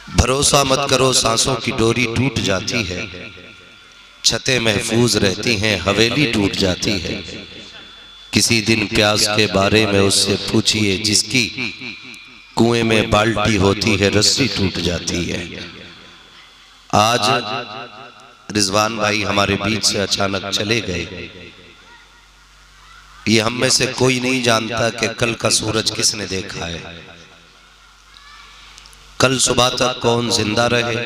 भरोसा मत करो सांसों की डोरी टूट जाती है, छतें महफूज रहती हैं हवेली टूट जाती है। किसी दिन प्यास के बारे में उससे पूछिए, जिसकी कुएं में बाल्टी होती है रस्सी टूट जाती है। आज रिजवान भाई हमारे बीच से अचानक चले गए। ये हम में से कोई नहीं जानता कि कल का सूरज किसने देखा है, कल सुबह तक कौन जिंदा रहे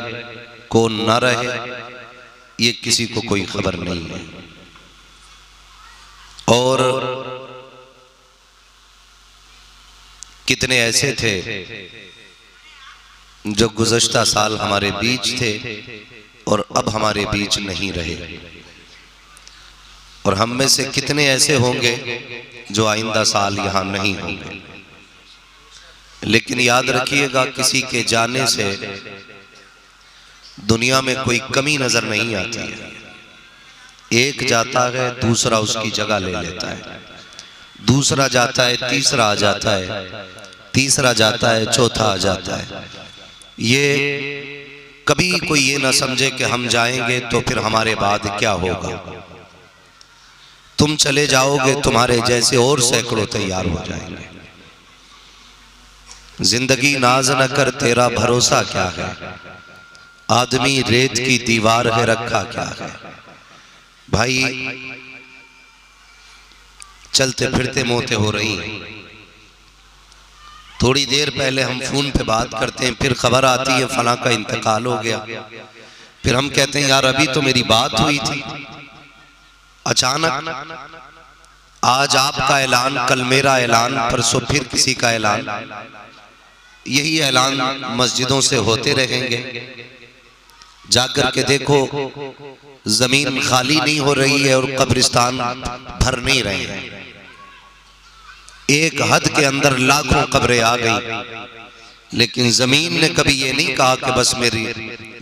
कौन ना रहे, ये किसी को कोई खबर नहीं है। और कितने ऐसे थे जो गुज़श्ता साल हमारे बीच थे और अब हमारे बीच नहीं रहे, और हम में से कितने ऐसे होंगे जो आइंदा साल यहाँ नहीं होंगे। लेकिन याद रखिएगा, किसी के जाने से दुनिया में कोई कमी नजर नहीं आती है। एक जाता है दूसरा उसकी जगह ले लेता है, दूसरा जाता है तीसरा आ जाता है, तीसरा जाता है चौथा आ जाता है। ये कभी कोई ये ना समझे कि हम जाएंगे तो फिर हमारे बाद क्या होगा। तुम चले जाओगे, तुम्हारे जैसे और सैकड़ों तैयार हो जाएंगे। जिंदगी नाज न कर तेरा भरोसा क्या है, आदमी रेत की दीवार है रखा क्या है। भाई चलते फिरते मौतें हो रही हैं। थोड़ी देर पहले हम फोन पे बात करते हैं, फिर खबर आती है फलां का इंतकाल हो गया, फिर हम कहते हैं यार अभी तो मेरी बात हुई थी। अचानक आज आपका ऐलान, कल मेरा ऐलान, परसों फिर किसी का ऐलान। यही ऐलान मस्जिदों से होते रहेंगे। जाकर के देखो, जमीन खाली नहीं हो रही है और कब्रिस्तान भर नहीं रहे हैं। एक हद के अंदर लाखों कब्रें आ गई, लेकिन जमीन ने कभी ये नहीं कहा कि बस मेरी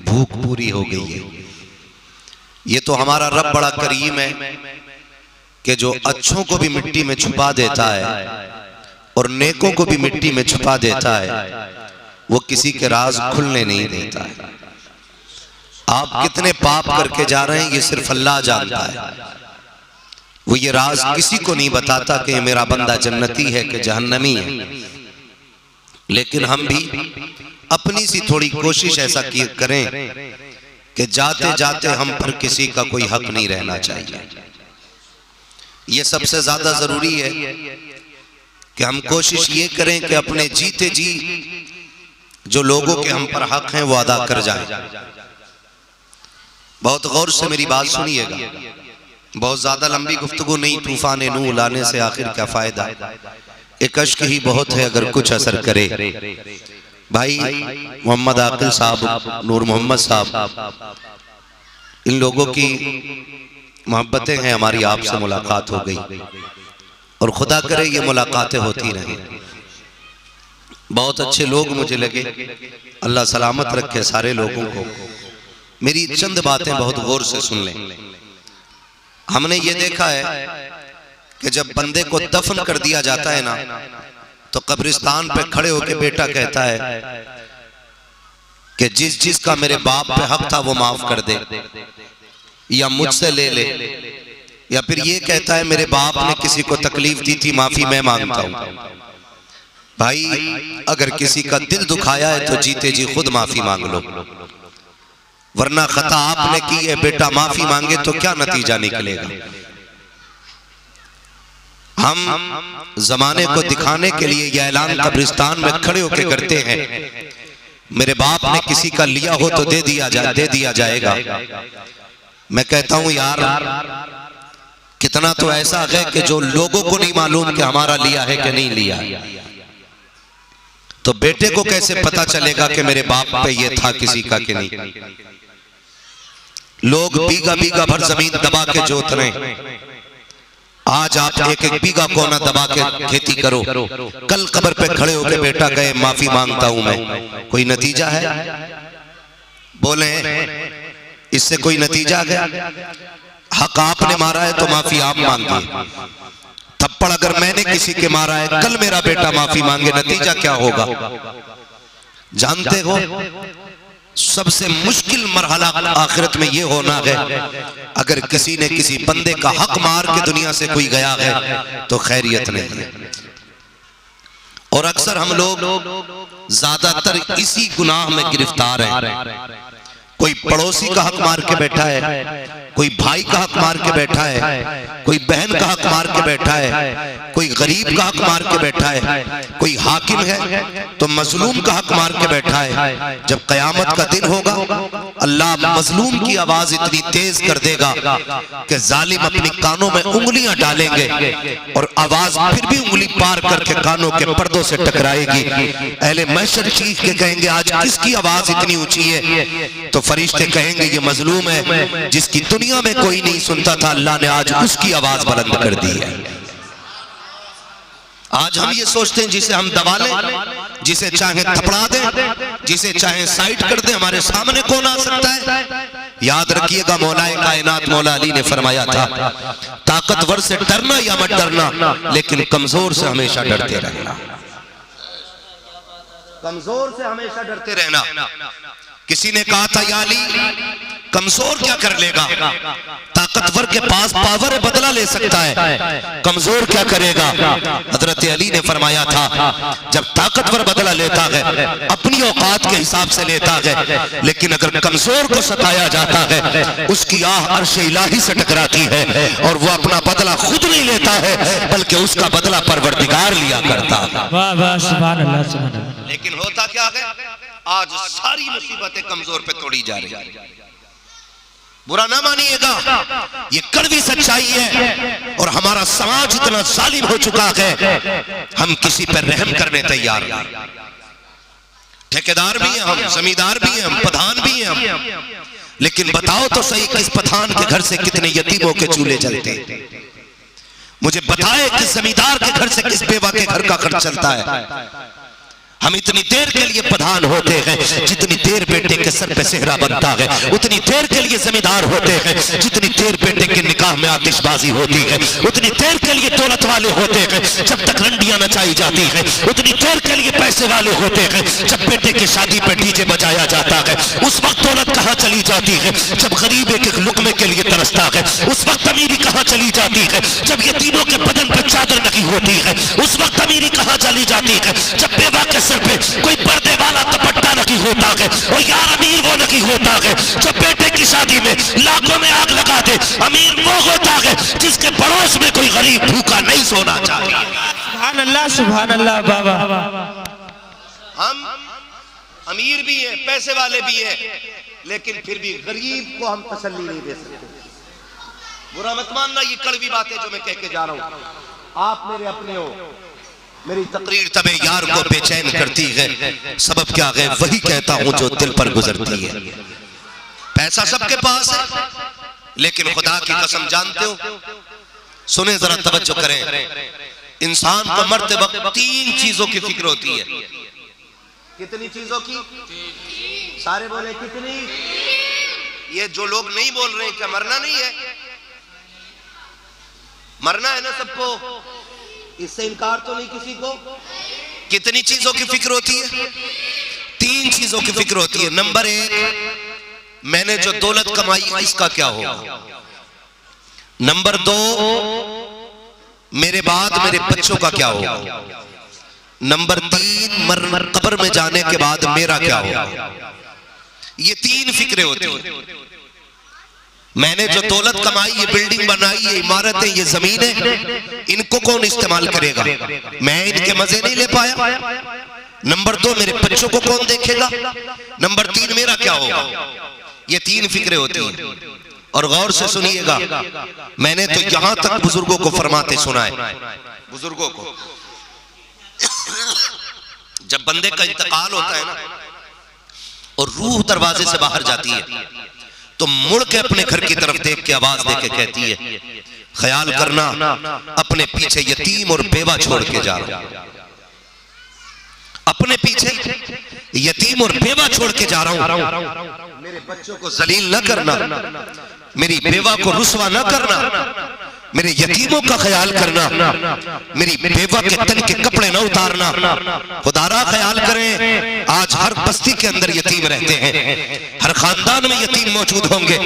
भूख पूरी हो गई है। ये तो हमारा रब बड़ा करीम है कि जो अच्छों को भी मिट्टी में छुपा देता है और नेकों को भी मिट्टी में छुपा देता है। वो किसी के राज खुलने नहीं देता है। आप कितने पाप करके जा रहे हैं ये सिर्फ अल्लाह जानता है। वो ये राज किसी को नहीं बताता कि ये मेरा बंदा जन्नती है कि जहन्नमी है। लेकिन हम भी अपनी सी थोड़ी कोशिश ऐसा करें कि जाते जाते हम पर किसी का कोई हक नहीं रहना चाहिए। ये सबसे ज्यादा जरूरी है कि हम कोशिश ये करें कि अपने जीते जी जो लोगों के हम पर हक हैं वो अदा कर जाएं। बहुत गौर से मेरी बात सुनिएगा, बहुत ज्यादा लंबी गुफ्तगू नहीं। तूफान नूह लाने से आखिर क्या फायदा, एक अश्क ही बहुत है अगर कुछ असर करे। भाई मोहम्मद आकिल साहब, नूर मोहम्मद साहब, इन लोगों की मोहब्बतें हैं, हमारी आपसे मुलाकात हो गई और खुदा करे ये मुलाकातें होती रहें। बहुत अच्छे लोग मुझे लगे, अल्लाह सलामत रखे सारे लोगों को। मेरी चंद बातें बहुत गौर से सुन लें। हमने ये देखा है कि जब बंदे को दफन कर दिया जाता है ना, तो कब्रिस्तान पे खड़े होकर बेटा कहता है कि जिसका मेरे बाप पे हक था वो माफ कर दे या मुझसे ले ले, या फिर ये कहता है मेरे बाप ने किसी को तकलीफ दी थी, माफी मैं मांगता हूं। भाई अगर किसी का दिल दुखाया है तो जीते जी खुद माफी मांग लो, वरना खता आपने की है, बेटा माफी मांगे तो क्या नतीजा निकलेगा। हम जमाने को दिखाने के लिए यह ऐलान कब्रिस्तान में खड़े होकर करते हैं, मेरे बाप ने किसी का लिया हो तो दे दिया जाएगा। मैं कहता हूं यार कितना तो ऐसा है कि जो लोगों को नहीं मालूम कि हमारा लिया है कि नहीं लिया, तो बेटे को कैसे पता चलेगा कि मेरे बाप पे ये था किसी का कि नहीं। लोग बीघा बीघा भर जमीन दबा के जोत रहे हैं। आज आप एक एक बीघा कोना दबा के खेती करो, कल कब्र पे खड़े होकर बेटा कहे माफी मांगता हूं मैं, कोई नतीजा है? बोले इससे कोई नतीजा गया? हक आपने मारा है तो माफी आप मांगिए। थप्पड़ अगर मैंने किसी के मारा है, कल मेरा बेटा माफी मांगे, नतीजा क्या होगा? जानते हो सबसे मुश्किल मरहला आखिरत में ये होना है, अगर किसी ने किसी बंदे का हक मार के दुनिया से कोई गया है तो खैरियत नहीं है। और अक्सर हम लोग ज्यादातर इसी गुनाह में गिरफ्तार हैं। कोई पड़ोसी का हक मार के बैठा है, कोई भाई का हक मार के बैठा है, कोई बहन का हक मार के बैठा है, कोई गरीब का हक मार के बैठा है, कोई हाकिम है तो मजलूम का हक मार के बैठा है। जब कयामत का दिन होगा अल्लाह मजलूम की आवाज इतनी तेज कर देगा कि जालिम अपनी कानों में उंगलियां डालेंगे और आवाज फिर भी उंगली पार करके कानों के पर्दों से टकराएगी। अहले महशर चीख के कहेंगे आज किसकी आवाज इतनी ऊंची है? तो फरिश्ते कहेंगे ये मजलूम है जिसकी दुनिया में कोई नहीं सुनता था, अल्लाह ने आज उसकी आवाज बुलंद कर दी है। आज हम ये सोचते हैं जिसे हम दबा लें, जिसे चाहे थपड़ा दें, जिसे चाहे साइड कर दें, हमारे सामने कौन आ सकता है? याद रखिएगा मौलाए कायनात मौला अली ने फरमाया था ताकतवर से डरना या मत डरना, लेकिन कमजोर से हमेशा डरते रहना। कमजोर से हमेशा डरते रहना। किसी ने कहा था या अली कमजोर क्या कर लेगा? ताकतवर के पास पावर है, बदला ले सकता है, कमजोर क्या करेगा? हजरत अली ने फरमाया था जब ताकतवर बदला लेता है अपनी औकात के हिसाब से लेता है, लेकिन अगर कमजोर को सताया जाता है उसकी आह अर्श इलाही से टकराती है और वो अपना बदला खुद नहीं लेता है बल्कि उसका बदला परवरदिगार लिया करता है। वाह वाह सुभान अल्लाह सुभान अल्लाह। लेकिन होता क्या है आज सारी मुसीबतें कमजोर पे तोड़ी जा रही है। बुरा ना मानिएगा, ये कड़वी सच्चाई है और हमारा समाज इतना जालिम हो चुका है हम किसी पर रहम करने तैयार नहीं। ठेकेदार भी हैं हम, जमींदार भी हैं हम, प्रधान भी हैं हम, लेकिन बताओ तो सही किस प्रधान के घर से कितने यतीमों के चूल्हे जलते? मुझे बताए कि जमींदार के घर से किस बेवा के घर का खर्च चलता है? हम इतनी देर के लिए प्रधान होते हैं जितनी देर बेटे के सर पे सेहरा बनता है, उतनी देर के लिए जमींदार होते हैं जितनी देर बेटे के निकाह में आतिशबाजी होती है, उतनी देर के लिए दौलत वाले होते हैं जब तक रंडियां नचाई जाती है, उतनी देर के लिए पैसे वाले होते हैं जब बेटे की शादी पे डीजे बजाया जाता है। उस वक्त दौलत कहाँ चली जाती है जब गरीब एक लुकमे के लिए तरसता है। उस वक्त अमीरी कहाँ चली जाती है जब यतीमों के बदन पर चादर नहीं होती है। उस वक्त अमीरी कहाँ चली जाती है जब बेवा के सर पे कोई पर्दे वाला दुपट्टा नहीं होता है। और यार अमीर वो नहीं होता है जब बेटे की शादी में लाखों में आग लगा दे। अमीर वो होता है जिसके पड़ोस में कोई गरीब भूखा नहीं सोना चाहिए। सुभान अल्लाह सुभान अल्लाह। बाबा हम अमीर भी हैं, पैसे वाले भी हैं, लेकिन फिर भी गरीब को हम तसल्ली नहीं दे सकते। बुरा मत मानना, ये कड़वी बातें जो मैं कह के जा रहा हूं, आप मेरे अपने हो। मेरी तकरीर तबे यार को बेचैन करती है, सबब क्या है वही कहता हूं जो दिल पर गुजरती है। पैसा सबके पास है लेकिन खुदा की कसम जानते हो, सुने जरा तवज्जो करें, इंसान को मरते वक्त 3 चीजों की फिक्र होती है। कितनी चीजों की? सारे बोले कितनी? ये जो लोग नहीं बोल रहे क्या मरना नहीं है? मरना है ना सबको, इससे इनकार तो नहीं किसी को। कितनी चीजों की फिक्र होती है? 3 चीजों की फिक्र होती है। नंबर 1, मैंने जो दौलत कमाई इसका क्या होगा। नंबर 2, मेरे बाद मेरे बच्चों का क्या होगा। नंबर 3, कब्र में जाने के बाद मेरा क्या होगा। ये 3 फिक्रें होती हैं। मैंने जो दौलत कमाई, ये बिल्डिंग बनाई, ये इमारतें, ये जमीनें, इनको कौन इस्तेमाल करेगा? मैं इनके मजे नहीं ले पाया। नंबर 2, मेरे बच्चों को कौन देखेगा। नंबर 3, मेरा क्या होगा। ये 3 फिक्रें होती हैं। और गौर से सुनिएगा, मैंने तो यहां तक बुजुर्गों को फरमाते सुना है, बुजुर्गों को जब बंदे का इंतकाल होता है ना और रूह दरवाजे से बाहर जाती है तो मुड़ के अपने घर की तरफ देख के आवाज दे के कहती है, ख्याल करना अपने पीछे यतीम और बेवा छोड़ के जा रहा हूं, अपने पीछे यतीम और बेवा छोड़ के जा रहा हूं। मेरे बच्चों को जलील न करना, मेरी बेवा को रुसवा न करना, मेरे यतीमों का ख्याल करना, मेरी बेवा के तन के कपड़े न उतारना। खुदारा ख्याल करें, आज हर बस्ती के अंदर यतीम रहते हैं, हर खानदान में यतीम मौजूद होंगे,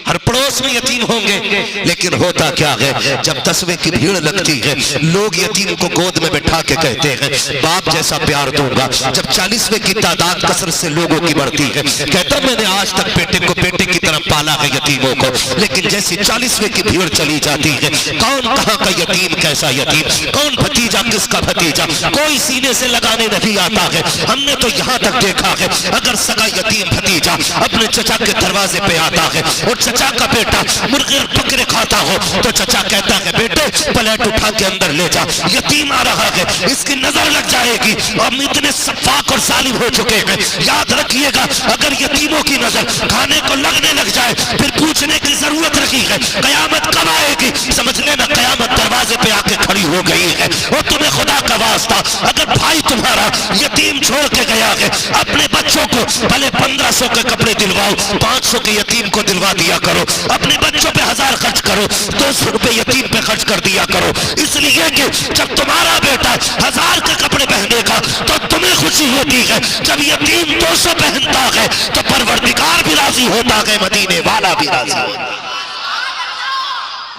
हर पड़ोस में यतीम होंगे, लेकिन होता क्या है, जब तस्वे की भीड़ लगती है लोग यतीम को गोद में बैठा के कहते हैं बाप जैसा प्यार दूंगा। जब 40वें की तादाद कसरत से लोगों की बढ़ती है, कहता मैंने आज तक बेटे को बेटे की तरह पाला है यतीमों को, लेकिन जैसी 40वें की भीड़ चली जाती है, कौन कहां का यतीम कैसा यतीम, कौन भतीजा किसका भतीजा, कोई सीने से लगाने नहीं आता है। हमने तो यहाँ तक देखा है, अगर सगा यतीम भतीजा अपने चचा के दरवाजे पे आता है और चचा का बेटा मुर्गे और बकरे खाता हो तो चचा कहता है बेटे प्लेट उठा के अंदर ले जा, यतीम आ रहा है, इसकी नजर लग जाएगी। हम इतने सफाक और सालिम हो चुके हैं, याद रखिएगा अगर यतीमों की नजर खाने को लगने लग जाए फिर पूछने की जरूरत नहीं है कयामत कब आएगी। समझ लेना कयामत दरवाजे पे आके खड़ी हो गई है। और तुम्हें खुदा का वास्ता, अगर भाई तुम्हारा यतीम छोड़ के गया है, अपने बच्चों को भले 1500 के कपड़े दिलवाओ, 500 के यतीम को दिलवा दिया करो, अपने बच्चों पे 1000 खर्च करो, 200 रुपए यतीम पे खर्च कर दिया करो, इसलिए कि जब तुम्हारा बेटा 1000 के कपड़े पहनेगा तो तुम्हें खुशी होती है, जब यतीम 200 पहनता है तो परवरदिगार भी राजी होता है, मदीने वाला भी राजी होता है।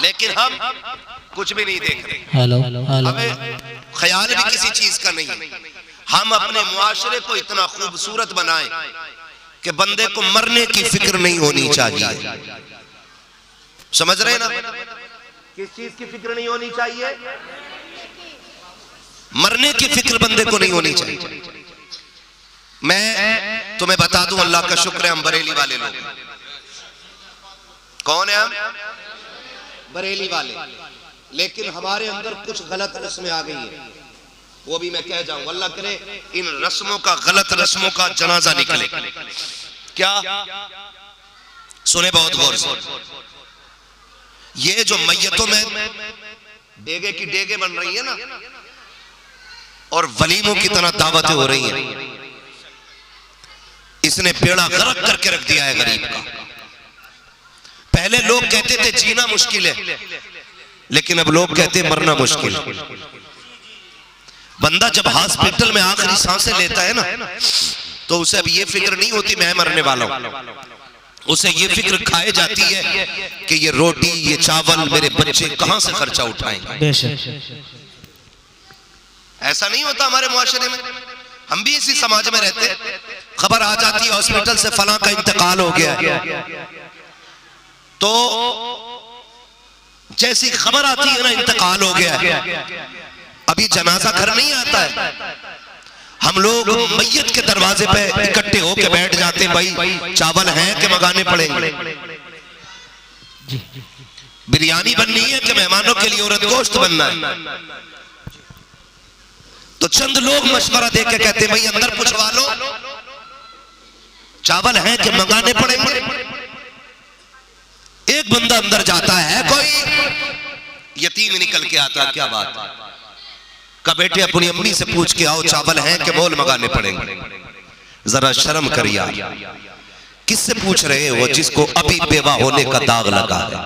लेकिन हम कुछ भी नहीं देख रहे, हमें ख्याल भी किसी चीज का नहीं है। हम अपने मुआशरे को इतना खूबसूरत बनाएं कि बंदे को मरने की फिक्र नहीं होनी चाहिए। समझ रहे ना, किस चीज की फिक्र नहीं होनी चाहिए, मरने की फिक्र बंदे को नहीं होनी चाहिए। मैं तुम्हें बता दूं, अल्लाह का शुक्र है हम बरेली वाले लोग। कौन है हम? बरेली वाले। लेकिन हमारे अंदर कुछ गलत रस्में आ गई है, वो भी मैं कह जाऊं, अल्लाह करे इन रस्मों का, गलत रस्मों का जनाजा निकले। क्या सुने बहुत गौर से, ये जो मैयतों में डेगे की डेगे बन रही है ना और वलीमों की तरह दावतें हो रही हैं, इसने बेड़ा गर्क करके रख दिया है गरीब का। पहले लोग कहते थे जीना मुश्किल है, लेकिन अब लोग कहते हैं मरना मुश्किल। बंदा जब हॉस्पिटल में आखिरी सांसें लेता है ना तो उसे अब ये फिक्र नहीं होती मैं मरने वाला हूं, उसे ये फिक्र खाए जाती है कि ये रोटी ये चावल मेरे बच्चे कहां से खर्चा उठाएंगे। ऐसा नहीं होता हमारे मुआशरे में, हम भी इसी समाज में रहते, खबर आ जाती है हॉस्पिटल से फलां का इंतकाल हो गया, तो जैसी खबर आती है ना इंतकाल हो गया, अभी जनाजा घर नहीं आता है, हम लोग मैयत के दरवाजे पे इकट्ठे होके बैठ जाते हैं, भाई चावल हैं कि मंगाने पड़ेंगे, बिरयानी बननी है कि मेहमानों के लिए औरत गोश्त बनना है। तो चंद लोग मशवरा दे के कहते हैं भाई अंदर पूछवा लो, चावल हैं कि मंगाने पड़ेंगे। एक बंदा अंदर जाता है, कोई यतीम निकल के आता, क्या बात का बेटे अपनी अम्मी से पूछ के आओ चावल हैं कि मोल मंगाने पड़ेंगे। जरा शर्म कर यार, किससे पूछ रहे हो? जिसको अभी बेवा होने का दाग लगा है,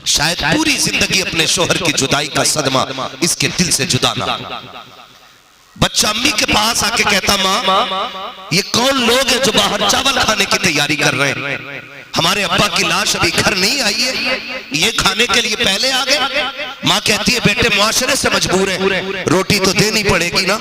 शायद पूरी जिंदगी अपने शोहर की जुदाई का सदमा इसके दिल से जुदा ना। बच्चा अम्मी के पास आके कहता माँ ये कौन लोग हैं जो बाहर चावल खाने की तैयारी कर रहे हैं, हमारे अब्बा की लाश अभी घर नहीं आई है, ये खाने के लिए पहले आ गए। माँ कहती है बेटे मुआशरे से मजबूर हैं, रोटी तो देनी पड़ेगी ना,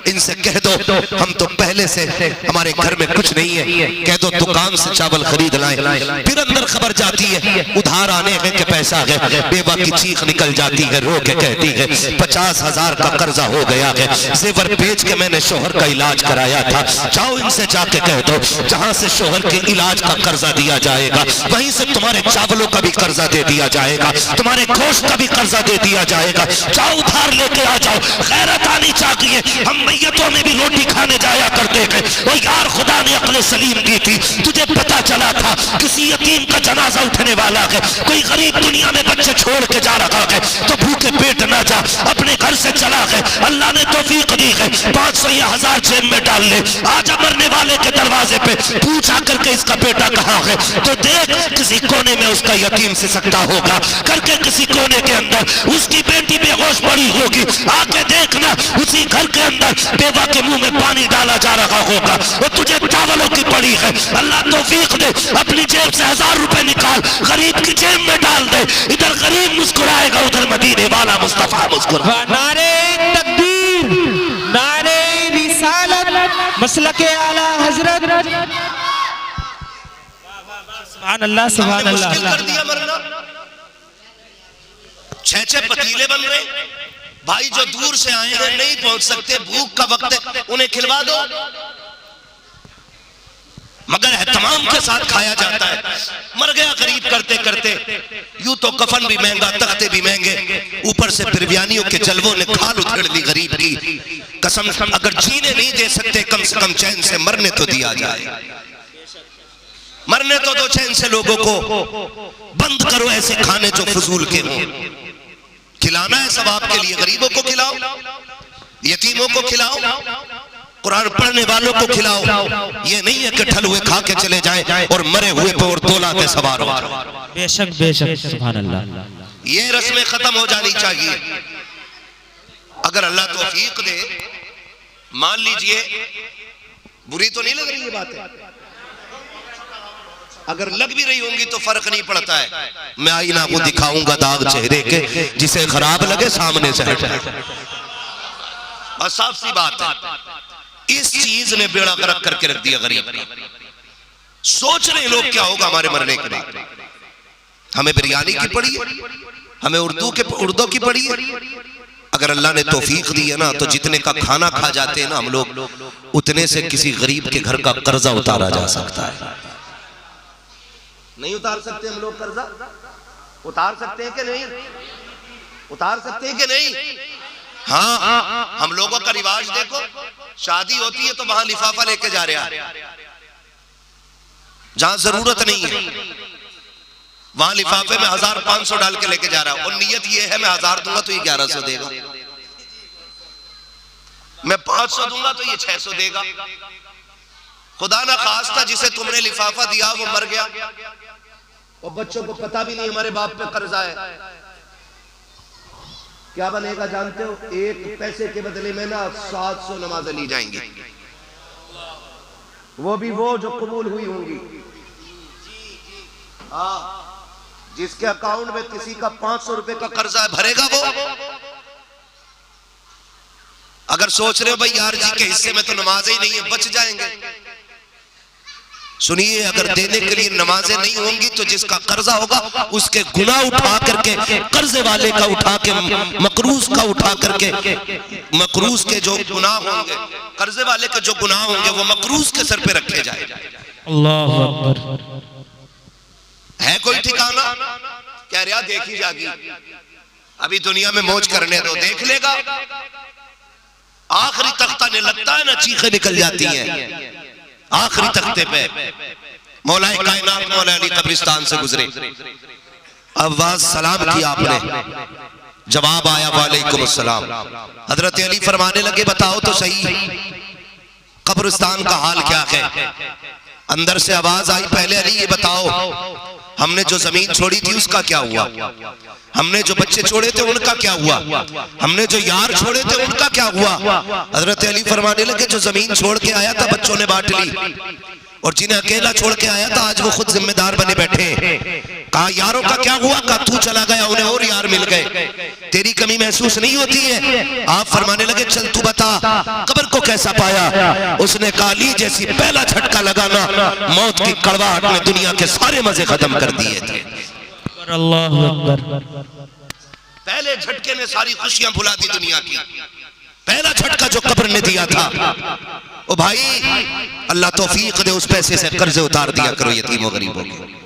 इनसे कह दो हम तो पहले से हमारे घर में कुछ नहीं है, कह दो दुकान से चावल खरीद लाएं। फिर अंदर खबर जाती है उधार आने में के पैसा है, बेवा की चीख निकल जाती है, रो के कहती है 50,000 का कर्जा हो गया है, जेवर बेच के मैंने शोहर का इलाज कराया था, जाओ इनसे जाके कह दो जहां से शोहर के इलाज का कर्जा दिया जाएगा वहीं से तुम्हारे चावलों का भी कर्जा दे दिया जाएगा, तुम्हारे गोश्त का भी कर्जा दे दिया जाएगा, जाओ उधार लेके आ जाओ। गैरत आनी चाहिए। हम मैयतों में भी रोटी खाने जाया करते थे, वो यार खुदा ने अक्ल सलीम दी थी, तुझे पता चला था किसी यतीम का जनाजा उठने वाला है, कोई गरीब दुनिया में बच्चे छोड़ के जा रहा है, तो भूखे पेट ना जा, अपने घर से चला है, अल्लाह ने तौफीक दी है, 500 या 1000 जेब में डाल ले, आजा मरने वाले के दरवाजे पे पूछा करके इसका बेटा कहाँ है, तो देख किसी कोने में उसका यतीम से सकता होगा करके, किसी कोने के अंदर उसकी बेटी बेहोश पड़ी होगी, आके देखना उसी घर के अंदर बेवा के मुंह में पानी डाला जा रहा होगा, वो तुझे चावलों की पड़ी है। अल्लाह तौफीक दे, अपनी जेब से 1000 रुपए निकाल, गरीब की जेब में डाल दे, इधर गरीब मुस्कुराएगा, उधर मदीने वाला मुस्तफा मुस्कुरा। नारे तकबीर, नारे रिसालत, मसलके आला हजरत। सुभान अल्लाह, सुभान अल्लाह। कर दिया मरना, 6 पतीले बन रहे भाई, जो दूर से आए हैं नहीं पहुंच सकते, भूख का वक्त है, उन्हें खिलवा दो, मगर एहतमाम के साथ खाया जाता है। मर गया गरीब करते करते, यूं तो कफन भी महंगा, तख्ते भी महंगे, ऊपर से बिरयानियों के जलवों ने खाल उधेड़ ली गरीब की। कसम, अगर जीने नहीं दे सकते कम से कम चैन से मरने तो दिया जाए, मरने तो दो चैन से लोगों को। बंद करो ऐसे खाने जो फजूल के हों, खिलाना है सब आपके लिए, गरीबों को खिलाओ, यतीमों को खिलाओ, कुरान पढ़ने वालों को खिलाओ। ये नहीं है कि ठल हुए खा के चले जाएं और मरे हुए पे और तोला के सवार हो। बेशक बेशक, सुभान अल्लाह। ये रस्में खत्म हो जानी चाहिए। अगर अल्लाह तौफीक दे, मान लीजिए, बुरी तो नहीं लग रही ये बात है, अगर लग भी रही होंगी तो फर्क नहीं पड़ता है, मैं आईना को दिखाऊंगा दाग चेहरे के, जिसे खराब लगे सामने से हट जाए, बस साफ सी बात है। इस चीज ने बेड़ा गर्क करके रख दिया गरीब। सोच रहे लोग क्या होगा हमारे मरने के बाद, हमें बिरयानी की पड़ी है, हमें उर्दू की पड़ी है। अगर अल्लाह ने तौफीक दी है ना, तो जितने का खाना खा जाते हैं ना हम लोग, उतने से किसी गरीब के घर का कर्जा उतारा जा सकता है। नहीं उतार सकते हम लोग कर्जा? उतार सकते हैं कि नहीं? उतार सकते हैं कि नहीं? हाँ, हम लोगों का रिवाज देखो, शादी होती है तो वहां लिफाफा लेके जा रहे हैं, जहां जरूरत नहीं है वहां लिफाफे में 1500 डाल के लेके जा रहा है, और नियत ये है मैं 1000 दूंगा तो ये 1100 देगा, मैं 500 दूंगा तो ये 600 देगा। खुदा ना खास्ता जिसे तुमने लिफाफा दिया वो मर गया, और बच्चों को पता भी नहीं हमारे बाप पे कर्जा है, क्या बनेगा जानते हो? 1 पैसे के बदले में ना 700 नमाजें ली जाएंगी, वो भी वो जो कबूल हुई होंगी। हाँ, जिसके अकाउंट में किसी का 500 रुपए का कर्जा है, भरेगा वो? अगर सोच रहे हो भाई यार जी के हिस्से में तो नमाजें ही नहीं है, बच जाएंगे, सुनिए, अगर देने के लिए नमाजें नहीं होंगी तो जिसका कर्जा होगा उसके गुनाह उठा करके, कर्जे वाले का उठा के, मकरूज का उठा करके, मकरूज के जो गुनाह होंगे, कर्जे वाले के जो गुनाह होंगे वो मकरूज के सर पे रखे जाए। अल्लाह अकबर। है कोई ठिकाना? कह रहा देखी जागी, अभी दुनिया में मौज करने दो, देख लेगा। आखिरी तख्ता ने लगता है ना चीखें निकल जाती हैं, आखिरी तख्ते पे मौलाए कायनात मौला अली कब्रिस्तान से गुजरे, आवाज सलाम किया आपने, जवाब आया वालेकुम अस्सलाम। हजरत अली फरमाने लगे बताओ तो सही कब्रिस्तान का हाल क्या है? अंदर से आवाज आई, पहले अली ये बताओ हमने जो जमीन छोड़ी थी उसका क्या हुआ, हमने जो बच्चे छोड़े थे उनका क्या हुआ, हमने जो यार छोड़े थे उनका क्या हुआ? हजरत अली फरमाने लगे जो जमीन छोड़ के आया था बच्चों ने बांट ली, और जिन्हें अकेला छोड़ के आया था आज वो खुद जिम्मेदार बने बैठे। कहा यारों का क्या हुआ? कहा तू चला गया उन्हें और यार मिल गए, तेरी कमी महसूस नहीं होती है? आप फरमाने लगे चल तू बता कब्र को कैसा पाया? उसने कहा ली जैसी पहला झटका लगाना, मौत की कड़वाहट ने दुनिया के सारे मजे खत्म कर दिए थे। अल्लाह अकबर। पहले झटके ने सारी खुशियां भुला दी दुनिया की, पहला झटका जो कब्र ने दिया था। ओ भाई अल्लाह तौफीक दे, उस पैसे से कर्जे उतार दिया करो, यतीमों गरीबों के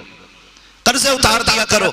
कर्जे उतार दिया करो।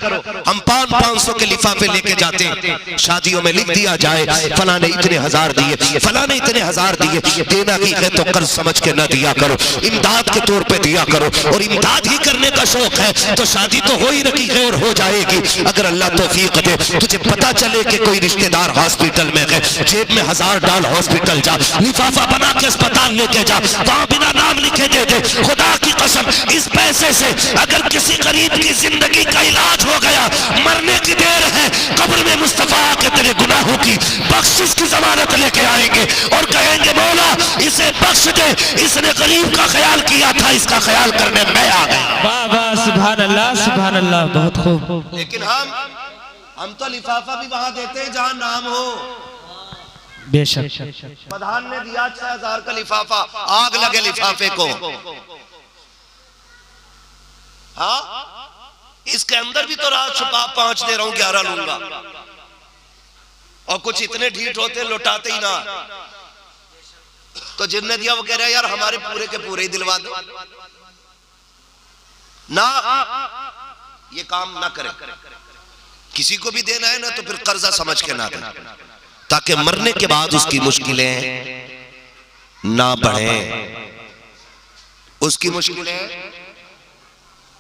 हम 500 के लिफाफे लेके जाते हैं, शादियों में लिख दिया जाए फला ने इतने हजार दिए, फला ने इतने हजार दिए। देना ही है तो कर्ज समझ के न दिया करो, इमदाद के तौर पे दिया करो। और इमदाद ही करने का शौक है तो शादी तो हो ही रखी है और हो जाएगी। अगर अल्लाह तौफीक दे तुझे पता चले कि कोई रिश्तेदार हॉस्पिटल में है, जेब में 1000 डाल हॉस्पिटल जा, लिफाफा बना के अस्पताल लेके जा, वहां बिना नाम लिखे दे दे। खुदा की कसम इस पैसे से अगर किसी गरीब की जिंदगी का इलाज हो गया, मरने की देर है, कब्र में मुस्तफा के तेरे गुनाहों की बख्शिश की जमानत लेके आएंगे और कहेंगे मौला इसे बख्श दे, इसने गरीब का ख्याल किया था, इसका ख्याल करने मैं आ गया। वाह वाह सुभान अल्लाह, बहुत खूब। लेकिन हम तो लिफाफा भी वहां देते हैं जहां नाम हो। बेशक प्रधान ने दिया 6000 का लिफाफा, आग लगे लिफाफे को। हाँ, इसके अंदर भी तो रात छुपा 5 दे रहा हूं, 11 लूंगा। और कुछ इतने ढीठ होते लौटाते ही ना, तो जिनने दिया वो कह रहा है यार हमारे पूरे के पूरे ही दिलवा दो ना, ये काम ना करे। किसी को भी देना है ना तो फिर कर्जा समझ के ना दे, ताकि मरने के बाद उसकी मुश्किलें ना बढ़े, उसकी मुश्किलें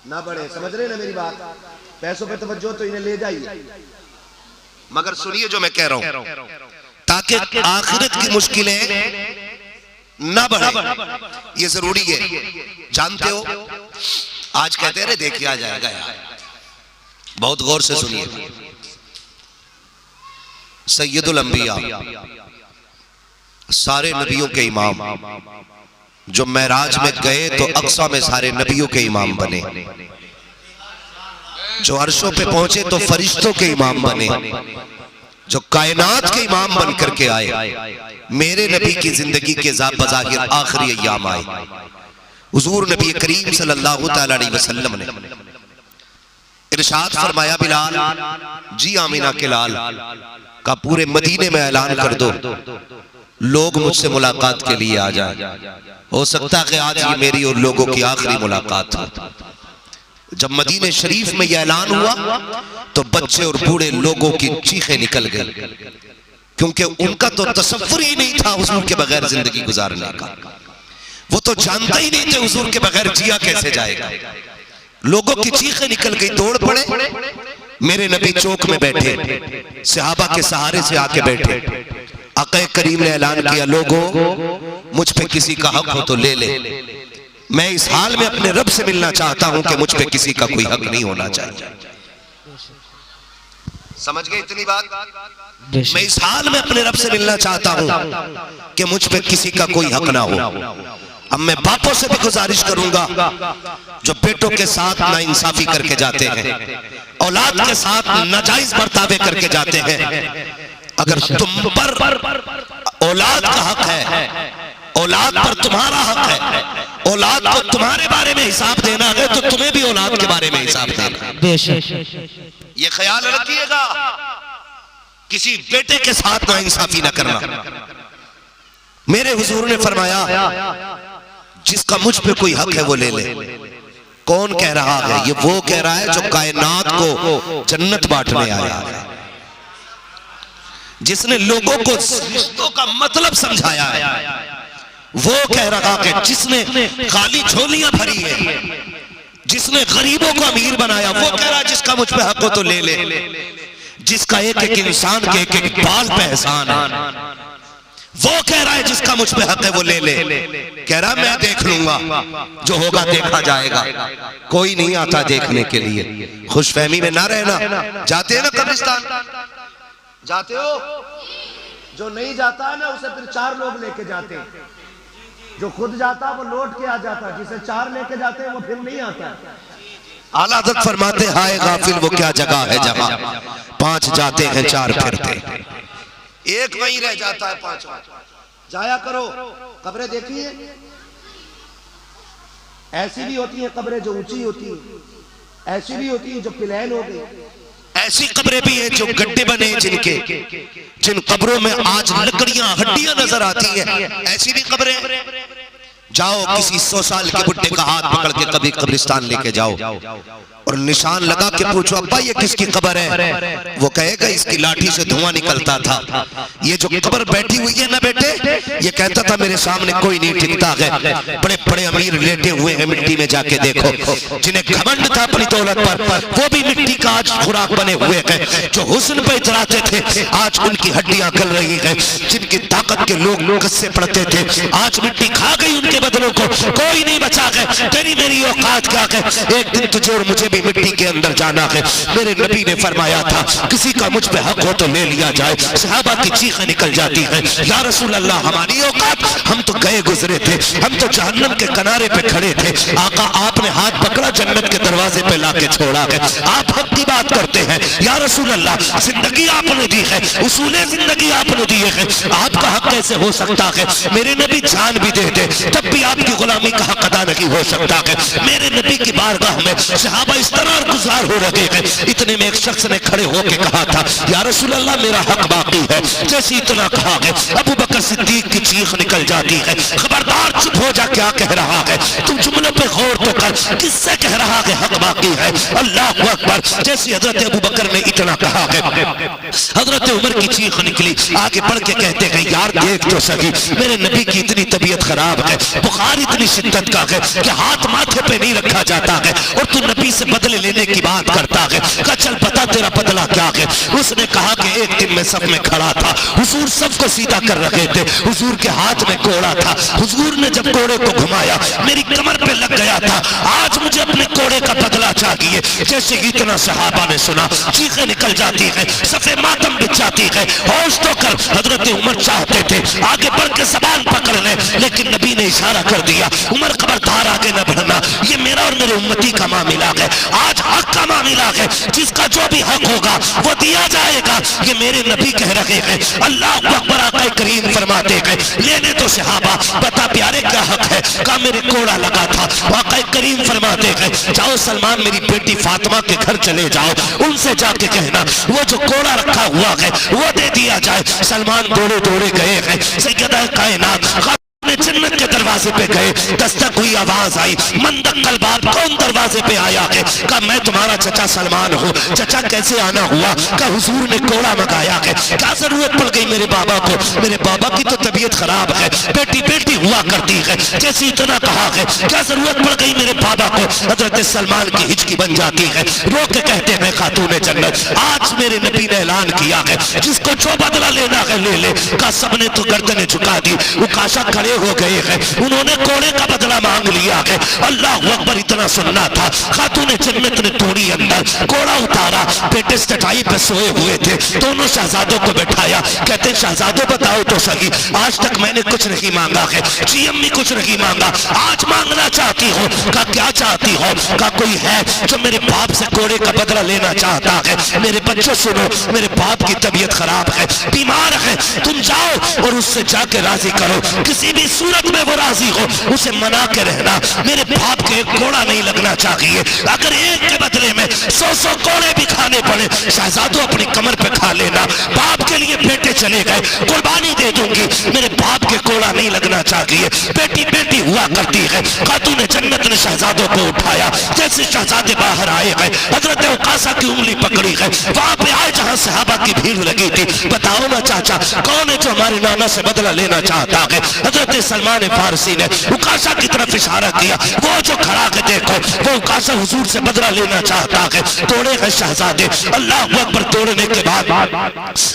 ना बढ़े। समझ रहे ना मेरी बात? पैसों पे तवज्जो तो इन्हें ले जाइए, मगर सुनिए जो मैं कह रहा हूं, ताकि आखिरत की मुश्किलें ना बढ़े, ये जरूरी है। जानते हो आज कहते रहे देखिए आ जाएगा यार, बहुत गौर से सुनिए। सैयदुल अंबिया, सारे नबियों के इमाम, जो मेराज में गए तो अक्सा में सारे नबियों के इमाम बने, जो अर्शों पे पहुंचे तो फरिश्तों के इमाम बने, जो कायनात के इमाम बन करके आए। मेरे नबी की जिंदगी के बज़ाहिर आखिरी अय्याम आए। हुजूर नबी करीम सल्लल्लाहु तआला अलैहि वसल्लम ने इरशाद फरमाया, बिलाल जी आमीना के लाल का पूरे मदीने में ऐलान कर दो, लोग मुझसे मुलाकात के लिए आ जाए। हो सकता है कि आज ये मेरी और लोगों की आखिरी मुलाकात हो। जब मदीने शरीफ में यह ऐलान हुआ तो बच्चे और बूढ़े लोगों की चीखें निकल गई, क्योंकि उनका तो तसव्वुर ही नहीं था हुजूर के बगैर जिंदगी गुजारने का। वो तो जानता ही नहीं थे हुजूर के बगैर जिया कैसे जाएगा। लोगों की चीखें निकल गई, दौड़ पड़े। मेरे नबी चौक में बैठे, सहाबा के सहारे से आके बैठे। आक़ा करीम ने ऐलान किया, लोगों मुझ पे किसी का हक हो तो ले ले। मैं इस हाल में अपने रब से मिलना चाहता हूं कि मुझ पे किसी का कोई हक नहीं होना चाहिए। समझ गए इतनी बात? मैं इस हाल में अपने रब से मिलना चाहता हूं कि मुझ पे किसी का कोई हक ना हो। अब मैं बापों से भी गुजारिश करूंगा जो बेटों के साथ नाइंसाफी करके जाते हैं, औलाद के साथ नाजायज बर्तावे करके जाते हैं, अगर तुम पर औलाद का हक है, औलाद पर तुम्हारा हक है, औलाद को तुम्हारे बारे में हिसाब देना है तो तुम्हें भी औलाद के बारे में हिसाब देना। ये ख्याल रखिएगा, किसी बेटे के साथ नाइंसाफी न करना। मेरे हुजूर ने फरमाया, जिसका मुझ पे कोई हक है वो ले ले। कौन कह रहा है? ये वो कह रहा है जो कायनात को जन्नत बांटने आया है, जिसने लोगों को रिश्तों का मतलब समझाया है। वो कह रहा है जिसने खाली झोलियां भरी है, जिसने गरीबों को अमीर बनाया। वो कह रहा है जिसका मुझ पे हक हो तो ले ले। जिसका एक एक इंसान के एक एक बाल पे एहसान है, वो कह रहा है जिसका मुझ पे हक है वो ले ले। कह रहा मैं देख लूंगा, जो होगा देखा जाएगा। कोई नहीं आता देखने के लिए। खुशफहमी में ना रहना। जाते हैं ना कब्रिस्तान, जाते हो? जो नहीं जाता है ना उसे फिर 4 लोग लेके जाते हैं। जो खुद जाता वो लौट के आ जाता, जिसे 4 लेके जाते हैं वो फिर नहीं आता। आला हज़रत फरमाते, हाय गाफिल वो क्या जगह है जहां 5 जाते हैं 4 फिरते, एक वहीं रह जाता है 5। जाया करो, कब्रें देखी है? ऐसी भी होती हैं कब्रें जो ऊंची होती हैं, ऐसी भी होती हैं जो प्लेन हो गई, ऐसी कब्रें भी हैं जो गड्ढे बने जिनके, जिन कब्रों में आज लकड़ियां हड्डियां नजर आती हैं, ऐसी भी कब्रें। जाओ किसी 100 साल के बुड्ढे का हाथ पकड़ के कभी कब्रिस्तान लेके जाओ और निशान लगा के पूछो अब्बा ये किसकी कब्र है, वो कहेगा इसकी लाठी से धुआं निकलता था। ये जो कब्र बैठी हुई है ना बेटे, ये कहता था मेरे सामने कोई नहीं टिकता है। बड़े बड़े अमीर लेटे हुए हैं मिट्टी में, जाके देखो। जिन्हें घमंड था अपनी दौलत पर, वो भी मिट्टी का आज खुराक बने हुए हैं। जो हुस्न पे इतराते थे आज उनकी हड्डियां गल रही है। जिनकी ताकत के लोग कस्से पड़ते थे आज मिट्टी खा गई उनके बदलों को, कोई नहीं बचा है। तेरी मेरी औकात क्या है, एक दिन तुझे और मुझे भी मिट्टी के अंदर जाना है। मेरे नबी ने फरमाया था किसी का मुझ पे हक हो तो ले लिया जाए। सहाबा की चीखें निकल जाती हैं, या रसूल अल्लाह हमारी औकात, हम तो गए गुजरे थे, हम तो जहन्नम के किनारे पे खड़े थे। आका आपने हाथ पकड़ा, जन्नत के दरवाजे पे लाके छोड़ा है। आप हक की बात करते हैं, या रसूल अल्लाह जिंदगी आपने दी है, उसूले जिंदगी आपने दिए हैं, आपका हक कैसे हो सकता है। मेरे नबी जान भी दे दे तब भी आपकी गुलामी का हक अदा नहीं हो सकता है। मेरे नबी की बारगाह में सहाबा इस तरह गुजार हो रहे हैं। इतने में एक शख्स ने खड़े होकर कहा था या रसूल अल्लाह मेरा हक बाकी है। जैसे इतना कहा है अबू बकर सिद्दीक की चीख निकल जाती है, खबरदार चुप हो जा, क्या कह रहा है तुम, जुमलों पे गौर तो कर, किससे कह रहा है हक बाकी है। अल्लाह अकबर। जैसे हजरत अबू बकर ने इतना कहा है हजरत उमर की चीख निकली। आगे बढ़ के कहते हैं यार देख तो सही, मेरे नबी की इतनी तबीयत खराब है, बुखार इतनी शिद्दत का है कि हाथ माथे पे नहीं रखा जाता है, और तू नबी से बदले लेने की बात करता है। कहा चल बता तेरा बदला क्या है। उसने कहा कि एक दिन मैं सब में खड़ा था, हुजूर सबको सीधा कर रखे थे, हुजूर के हाथ में कोड़ा था, हुजूर ने जब कोड़े को घुमाया मेरी कमर पे लग गया था, आज मुझे अपने कोड़े का बदला चाहिए। जैसे इतना सहाबा ने सुना चीखें निकल जाती है, सफे मातम बिछ जाती है। होश तो कर, हजरत उमर चाहते थे आगे बढ़ के सवाल पकड़ ले, लेकिन नबी ने इशारा कर दिया उमर खबरदार आगे न बढ़ना, ये मेरा और मेरे उम्मती का मामला है, आज हक का मामला है, जिसका जो भी हक होगा वो दिया जाएगा। ये मेरे नबी कह रहे हैं। अल्लाह अकबर। आका करीम फरमाते हैं लेने तो सहाबा, बता प्यारे क्या हक है। का मेरे कोड़ा लगा था। आका करीम फरमाते हैं जाओ सलमान मेरी बेटी फातिमा के घर चले जाओ, उनसे जाके कहना वो जो कोड़ा रखा हुआ है वो दे दिया जाए। सलमान दौड़े दौड़े गए हैं, सैयदा कायनात जन्नत के दरवाजे पे गए, दस्तक हुई, आवाज आई मंदक्कल बाप, कौन दरवाजे पे आया है। कहा मैं तुम्हारा चचा सलमान हूँ। चचा कैसे आना हुआ। कहा हुजूर ने कोड़ा मंगाया है। क्या जरूरत पड़ गई मेरे बाबा को, मेरे बाबा की तो तबीयत खराब है, बेटी बेटी हुआ करती है। जैसे इतना कहा है क्या जरूरत पड़ गई मेरे बाबा को। हजरत सलमान की हिचकी बन जाती है, रो के कहते हैं खातून जन्नत आज मेरे नबी ने ऐलान किया है जिसको जो बदला लेना है ले ले। का सबने तो गर्दनें झुका दी, उकाशा खड़े हो गए हैं, उन्होंने कोड़े का बदला मांग लिया है। अल्लाह अकबर। इतना सुनना था, खातून जन्नत ने थोड़ी अंदर कोड़ा उतारा, बेटे चटाई पे सोए हुए थे, दोनों शहजादों को बैठाया। कहते शहजादों बताओ तो सही, आज तक मैंने कुछ नहीं मांगा है, जी अम्मी कुछ नहीं मांगा, आज मांगना चाहती हो। का क्या चाहती हो। का कोई है जो मेरे बाप से कोड़े का बदला लेना चाहता है। मेरे बच्चों सुनो, मेरे बाप की तबीयत खराब है, बीमार है, तुम जाओ और उससे जाके राजी करो, किसी भी सूरत में वो राजी हो उसे मना के रहना। मेरे बाप के कोड़ा नहीं लगना चाहिए, अगर एक के बदले में 100 कोड़े भी खाने पड़े शहजादों अपनी कमर पे खा लेना। बाप के लिए बेटे चले गए, कुर्बानी दे दूंगी, मेरे बाप के कोड़ा नहीं लगना चाहिए। बेटी बेटी हुआ करती है। खातून जन्नत ने शहजादों को उठाया, जैसे शहजादे बाहर आए गए हजरत उकासा की उंगली पकड़ी है, वहां पे आए जहां सहाबा की भीड़ लगी थी। बताओ ना चाचा कौन है जो हमारे नाना से बदला लेना चाहता है। हजरत सलमान फारसी ने उकाशा की तरफ इशारा किया, वो जो खड़ा है देखो, वो उकाशा हुजूर से बदला लेना चाहता है। तोड़े गए शहजादे। अल्लाह अकबर। तोड़ने के बाद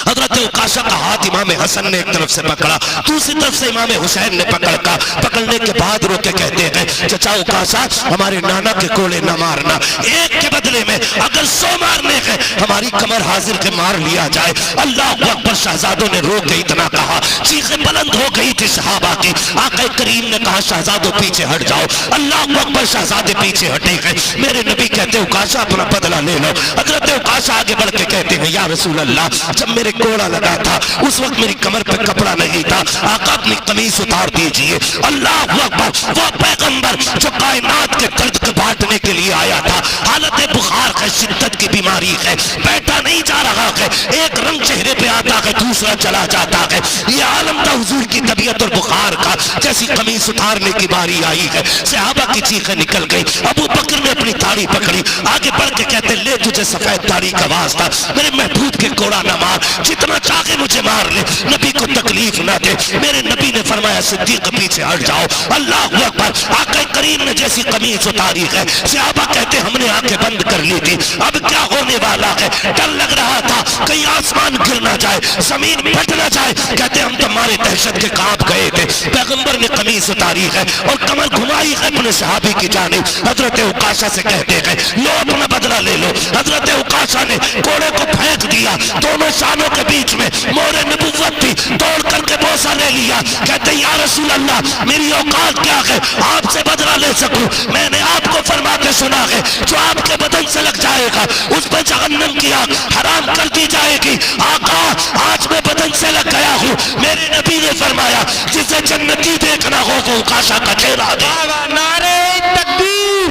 हजरत उकाशा का हाथ इमाम हसन ने एक तरफ से पकड़ा, दूसरी तरफ से इमाम हुसैन ने पकड़ने के बाद रोके कहते हैं चचा उकाशा हमारे नाना के कोड़े न मारना, एक के बदले में अगर 100 मारने हैं हमारी कमर हाजिर के मार लिया जाए। अल्लाह अकबर। शहजादों ने रोक के इतना कहा, चीखें बुलंद हो गई थी सहाबा की। आका करीम ने कहा शहजादों पीछे हट जाओ। अल्लाह अकबर। शहजादे पीछे हटे गए। मेरे नबी कहते उकाशा अपना बदला ले लो। हजरत उकाशा आगे बढ़ के कहते हैं या रसूल अल्लाह जब मेरे कोड़ा लगा था उस वक्त मेरी कमर पे कपड़ा नहीं था, आका अपनी कमीज उतार दीजिए। अल्लाह अकबर। वो पैगंबर जो कायनात के दर्द को बांटने के लिए आया था, हालत बुखार है, है, शिद्दत की बीमारी है, बैठा नहीं जा रहा है, एक रंग चेहरे पे आता है, दूसरा चला जाता है। ये आलम था हुजूर की तबीयत और बुखार का। जैसी कमीज उतारने की बारी आई है, सहाबा की चीखें निकल गई। अबू बकर ने अपनी दाढ़ी पकड़ी, आगे बढ़ के कहते ले तुझे सफेद दाढ़ी का वास्ता, मेरे महबूब के कोड़ा न मार, जितना चाहे मुझे मार ले, नबी को तकलीफ ना दे। मेरे नबी ने फरमाया सिद्दीक पीछे हट जाओ। अल्लाह अकबर। आका करीम ने जैसी कमीज उतारी है, सहाबा कहते हमने आंखें बंद कर ली थी, अब क्या होने वाला है, डर लग रहा था कहीं आसमान गिर ना जाए, जमीन फट ना जाए। कहते हम तो हमारे दहशत के कांप गए थे। पैगंबर ने कमीज उतारी है और कमर घुमाई है अपने सहाबी की जानिब। हजरत उकाशा से कहते हैं लो अपना बदला ले लो। हजरत उकाशा ने कोड़े को फेंक दिया, दोनों शानों के बीच में मोरे नबुव्वत थी, दौड़ करके बोसा ले लिया। कहते या रसूल अल्लाह मेरी औकात क्या है, आपसे बदला ले सकूं? मैंने आपको फरमा के सुना है जो आपके बदन से लग जाएगा उस पर जहन्नम की आग हराम कर दी जाएगी। आका आज मैं बदन से लग गया हूँ। मेरे नबी ने फरमाया जिसे जन्नती देखना हो वो उकाशा का चेहरा दे। नारे तकबीर,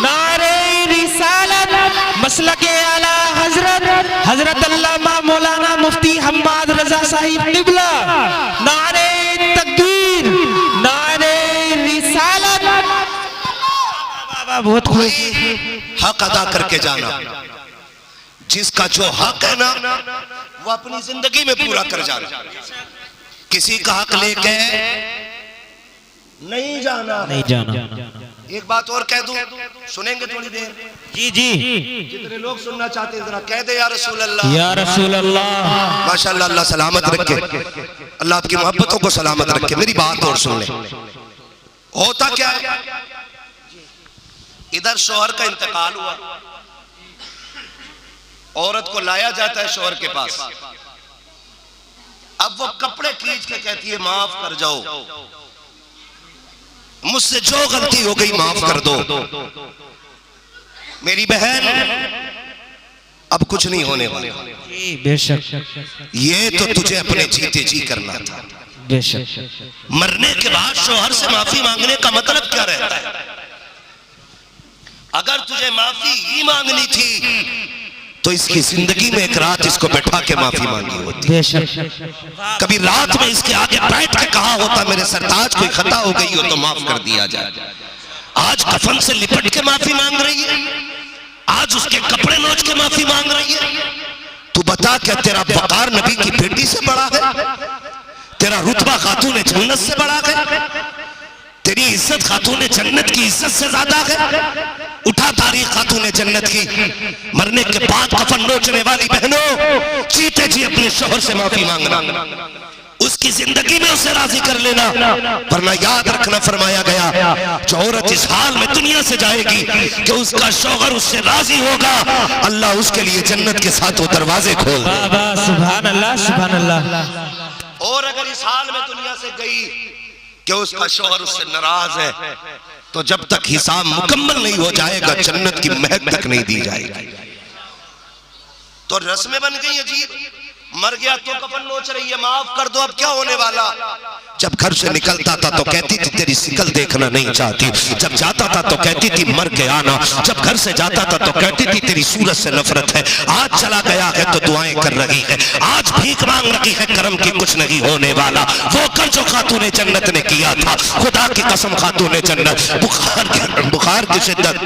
नारे रिसालत, मसलके आला हजरत हजरत अल्लामा मौलाना मुफ्ती हम्माद रजा साहिब किबला। नारे तकबीर, नारे रिसालत। बहुत खूब। हक अदा करके जाना, जिसका जो हक है ना वो अपनी जिंदगी में पूरा कर जाना। किसी का हक लेके नहीं जाना, नहीं जाना। एक बात और कह दूं, सुनेंगे थोड़ी देर? जी जी, जितने लोग सुनना चाहते हैं जरा कह दे या रसूल अल्लाह, या रसूल अल्लाह। माशाअल्लाह, अल्लाह सलामत रखे, अल्लाह आपकी मोहब्बतों को सलामत रखे। मेरी बात और सुन ले। होता क्या है, इधर शौहर का इंतकाल हुआ, औरत को लाया जाता है शौहर के पास। अब वो कपड़े खींच के कहती है माफ कर जाओ, मुझसे जो गलती हो गई माफ कर दो, मेरी बहन अब कुछ नहीं होने वाला। बेशक ये तो तुझे अपने जीते जी करना था। बेशक मरने के बाद शौहर से माफी मांगने का मतलब क्या रहता है? अगर तुझे माफी ही मांगनी थी तो इसकी जिंदगी में एक रात इसको बैठा के माफी मांगी होती। बेशक कभी रात में इसके आगे बैठ के कहा होता मेरे सरताज कोई खता हो गई हो तो माफ कर दिया जाए। आज कफन से लिपट के माफी मांग रही है, आज उसके कपड़े नोच के माफी मांग रही है। तू बता क्या तेरा वकार नबी की बेटी से बड़ा है? तेरा रुतबा खातून जन्नत से बड़ा है? तेरी इज्जत खातून जन्नत की इज्जत से ज्यादा है? उठा तारीख खातून जन्नत की। मरने के बाद कफन नोचने वाली बहनों, जीते जी अपने शौहर से माफी मांगना, उसकी जिंदगी में उसे राजी कर लेना, वरना याद रखना फरमाया गया जो औरत इस हाल में दुनिया से जाएगी कि उसका शौहर उससे राजी होगा, अल्लाह उसके लिए जन्नत के साथ वो दरवाजे खोल दे। सुभान अल्लाह, सुभान अल्लाह। और अगर इस हाल में दुनिया से गई कि उसका शौहर उससे नाराज है तो जब तक हिसाब मुकम्मल नहीं हो जाएगा जन्नत की महक तक नहीं दी जाएगी। तो रस्में बन गई अजीब। मर गया तो कफन नोच रही है, माफ कर दो, अब क्या होने वाला? जब घर से निकलता था तो कहती थी तेरी शिकल देखना नहीं चाहती, जब जाता था तो कहती थी मर के आना, जब घर से जाता था तो कहती थी तेरी सूरत से नफरत है। आज चला गया है तो दुआएं कर रही है, आज भीख मांग रही है, करम की कुछ नहीं होने वाला। वो कर जो खातून जन्नत ने किया था, खुदा की कसम खातून जन्नत, बुखार की शिद्दत,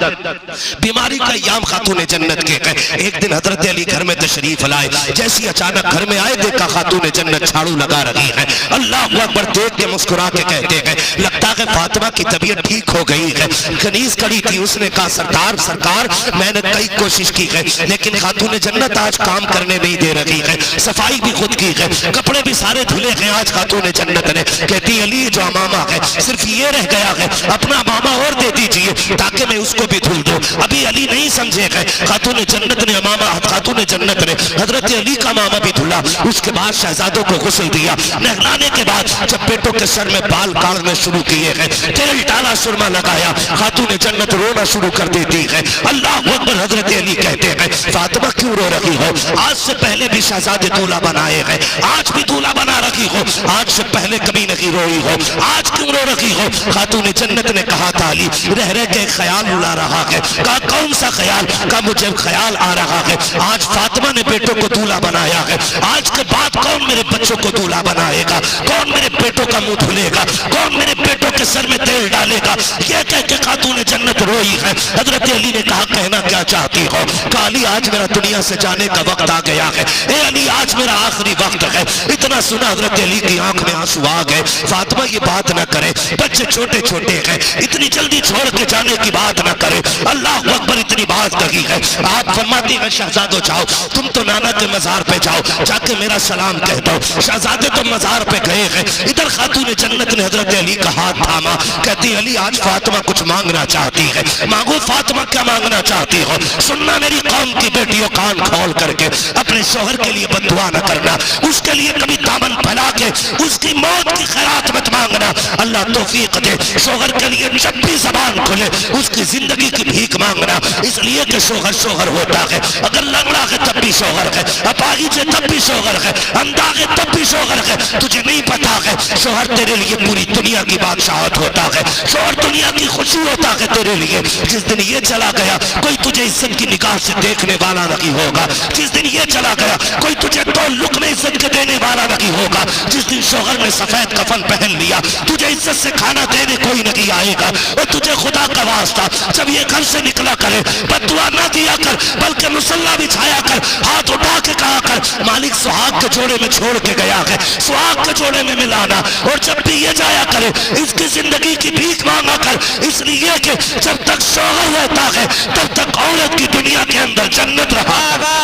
बीमारी का याम खातून जन्नत के है। एक दिन हजरत अली घर में तशरीफ लाए, जैसी अचानक घर में आए देखा खातून जन्नत झाड़ू लगा रही है। अल्लाह अकबर देख के मुस्कुरा के कहते हैं लगता है फातिमा की तबीयत ठीक हो गई है। कनीज खड़ी थी, उसने कहा सरकार सरकार मैंने कई कोशिश की है लेकिन खातून जन्नत आज काम करने नहीं दे रही है, सफाई भी खुद की है, कपड़े भी सारे धुले हैं आज खातून जन्नत ने। कहती अली जो अमामा है सिर्फ ये रह गया है, अपना मामा और दे दीजिए ताकि मैं उसको भी धुल दूं। अभी अली नहीं समझे गए, खातून जन्नत ने अमामा, खातून जन्नत ने हजरत अली का मामा भी धुला। उसके बाद शहजादों को गुस्ल दिया, नहलाने के बाद जब बेटों के सर में बाल काटने शुरू किए हैं, तेल डाला, सुरमा लगाया, खातून जन्नत रोना शुरू कर देती है। अल्लाह अकबर। हजरत अली कहते हैं फातिमा क्यों रो रही हो? आज से पहले भी शहजादे दूल्हा बनाए हैं, आज भी दूल्हा बना रखी हो, आज से पहले कभी नहीं रोई हो, आज क्यों रो रखी हो? खातून जन्नत ने कहा था अली रह रह के ख्याल उड़ा रहा है। कहा कौन सा ख्याल? का मुझे ख्याल आ रहा है आज फातिमा ने बेटों को दूल्हा बनाया है, आज के बाद कौन मेरे बच्चों को दूल्हा बनाएगा? कौन मेरे बेटों का मुंह धुलेगा? कौन मेरे बेटों के सर में तेल डालेगा? ये कह के खातून जन्नत रोई है। हजरत अली ने कहा कहना क्या चाहती हो? कहा अली आज मेरा दुनिया से जाने का वक्त आ गया है, ए अली आज मेरा आखिरी वक्त है। इतना सुना हजरत अली की आंख में आंसू आ गए। फातिमा ये बात ना करे, बच्चे छोटे छोटे हैं, इतनी जल्दी छोड़ के जाने की बात ना करे। अल्लाह अकबर इतनी बात कही है। आप फरमाती है शहजादो जाओ तुम तो नाना के मजार पे जाओ, जाके मेरा सलाम कह दो। शहजादे तो मजार पे गए हैं, इधर खातून जन्नत ने हजरत अली का हाथ थामा। कहती अली आज फातिमा कुछ मांगना चाहती है, मांगो फातिमा क्या मांगना चाहती हो? सुनना मेरी कौम की बेटियों कान खोल करके, अपने शोहर के लिए बददुआ न करना, उसके लिए कभी दामन फैला के उसकी मौत की खैरात मत मांगना। अल्लाह तौफीक दे शोहर के लिए जब भी जबान खुले उसकी जिंदगी की भीख मांगना, इसलिए कि शोहर शोहर होता है। अगर लंगड़ा है तब भी शोहर है, अपाहिज है तब भी शोहर है, अंधा है तब भी शोहर है। तुझे नहीं पता है शोहर तेरे लिए पूरी दुनिया की बादशाहत होता है, शोहर दुनिया की खुशी होता है तेरे लिए। जिस दिन ये चला गया कोई तुझे इज्जत की निगाह से देखने वाला नहीं होगा, जिस दिन ये चला गया कोई तुझे दो लुक में इज्जत के देने वाला नहीं होगा। जिस दिन शोहर ने सफेद कफन पहन लिया तुझे इज्जत से खाना देने कोई नहीं आएगा। और तुझे खुदा का वास्ता जब ये घर से निकला करे बददुआ ना दिया कर, बल्कि मुसल्ला बिछाया कर, हाथ उठा के कहा कर मालिक सुहाग के जोड़े में छोड़ के गया है, सुहाग के जोड़े में मिलाना। और जब भी ये जाया करे इसकी जिंदगी की भीख मांगा कर, इसलिए कि जब तक शोहर रहता है तब तक औरत की दुनिया के अंदर जन्नत रहा।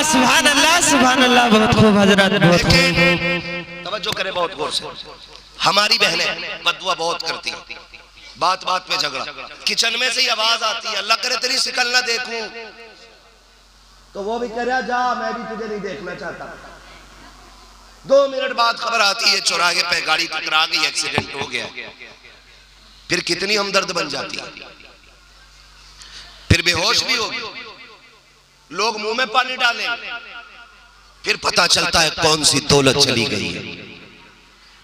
सुभान अल्लाह सुभान अल्लाह। बहुत खूब हजरत, बहुत खूब। तवज्जो करें बहुत गौर से। हमारी बहनें बददुआ बहुत करती, बात बात में झगड़ा, किचन में से ही आवाज आती है अल्लाह करे तेरी शिकल ना देखूं, तो वो भी कह रहा जा मैं भी तुझे नहीं देखना चाहता। 2 मिनट बाद खबर आती है चौराहे पे गाड़ी टकरा गई, एक्सीडेंट हो गया। फिर कितनी हमदर्द बन जाती है, फिर बेहोश भी होगी, लोग मुंह में पानी डालें, फिर पता चलता है कौन सी दौलत चली गई है।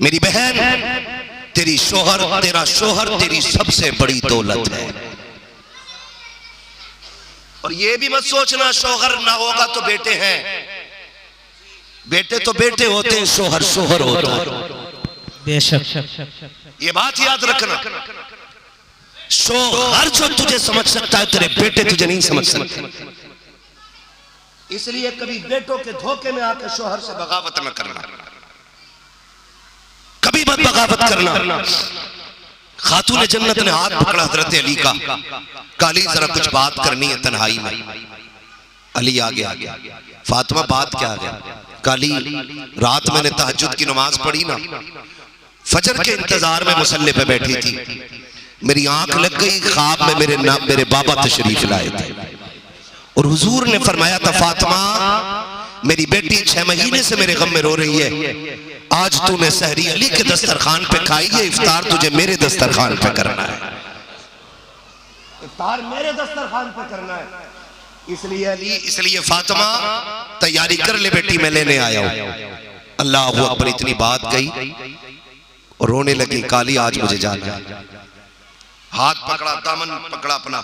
मेरी बहन तेरी शोहर, तेरा शोहर तेरी सबसे बड़ी दौलत है। और ये भी मत सोचना शोहर ना होगा तो बेटे हैं, बेटे तो बेटे होते हैं, शोहर शोहर होता है। बेशक ये बात याद रखना, शोहर जो तुझे समझ सकता है तेरे बेटे तुझे नहीं समझ सकते। इसलिए कभी बेटों के धोखे में आकर शोहर से बगावत न करना, कभी मत बगावत करना। खातून जन्नत ने हाथ पकड़ा हजरत अली का, काली जरा कुछ बात करनी है तन्हाई में। अली आ गया, फातिमा बात क्या है? काली रात मैंने तहज्जुद की नमाज पढ़ी ना, फजर के इंतजार में मुसल्ले पे बैठी थी, मेरी आंख लग गई, ख्वाब में मेरे बाबा तशरीफ लाए थे और हुजूर ने फरमाया था फातिमा मेरी बेटी 6 महीने से मेरे गम में रो रही है, आज तूने सहरी अली के दस्तरखान पे खाई है, इफ्तार तुझे मेरे दस्तरखान पे करना है, इफ्तार मेरे दस्तरखान पे करना है। इसलिए अली, इसलिए फातिमा तैयारी कर ले बेटी मैं लेने आया हूं। अल्लाह अकबर, इतनी बात गई और रोने लगी। काली आज मुझे जाना है, हाथ पकड़ा, दामन पकड़ा अपना।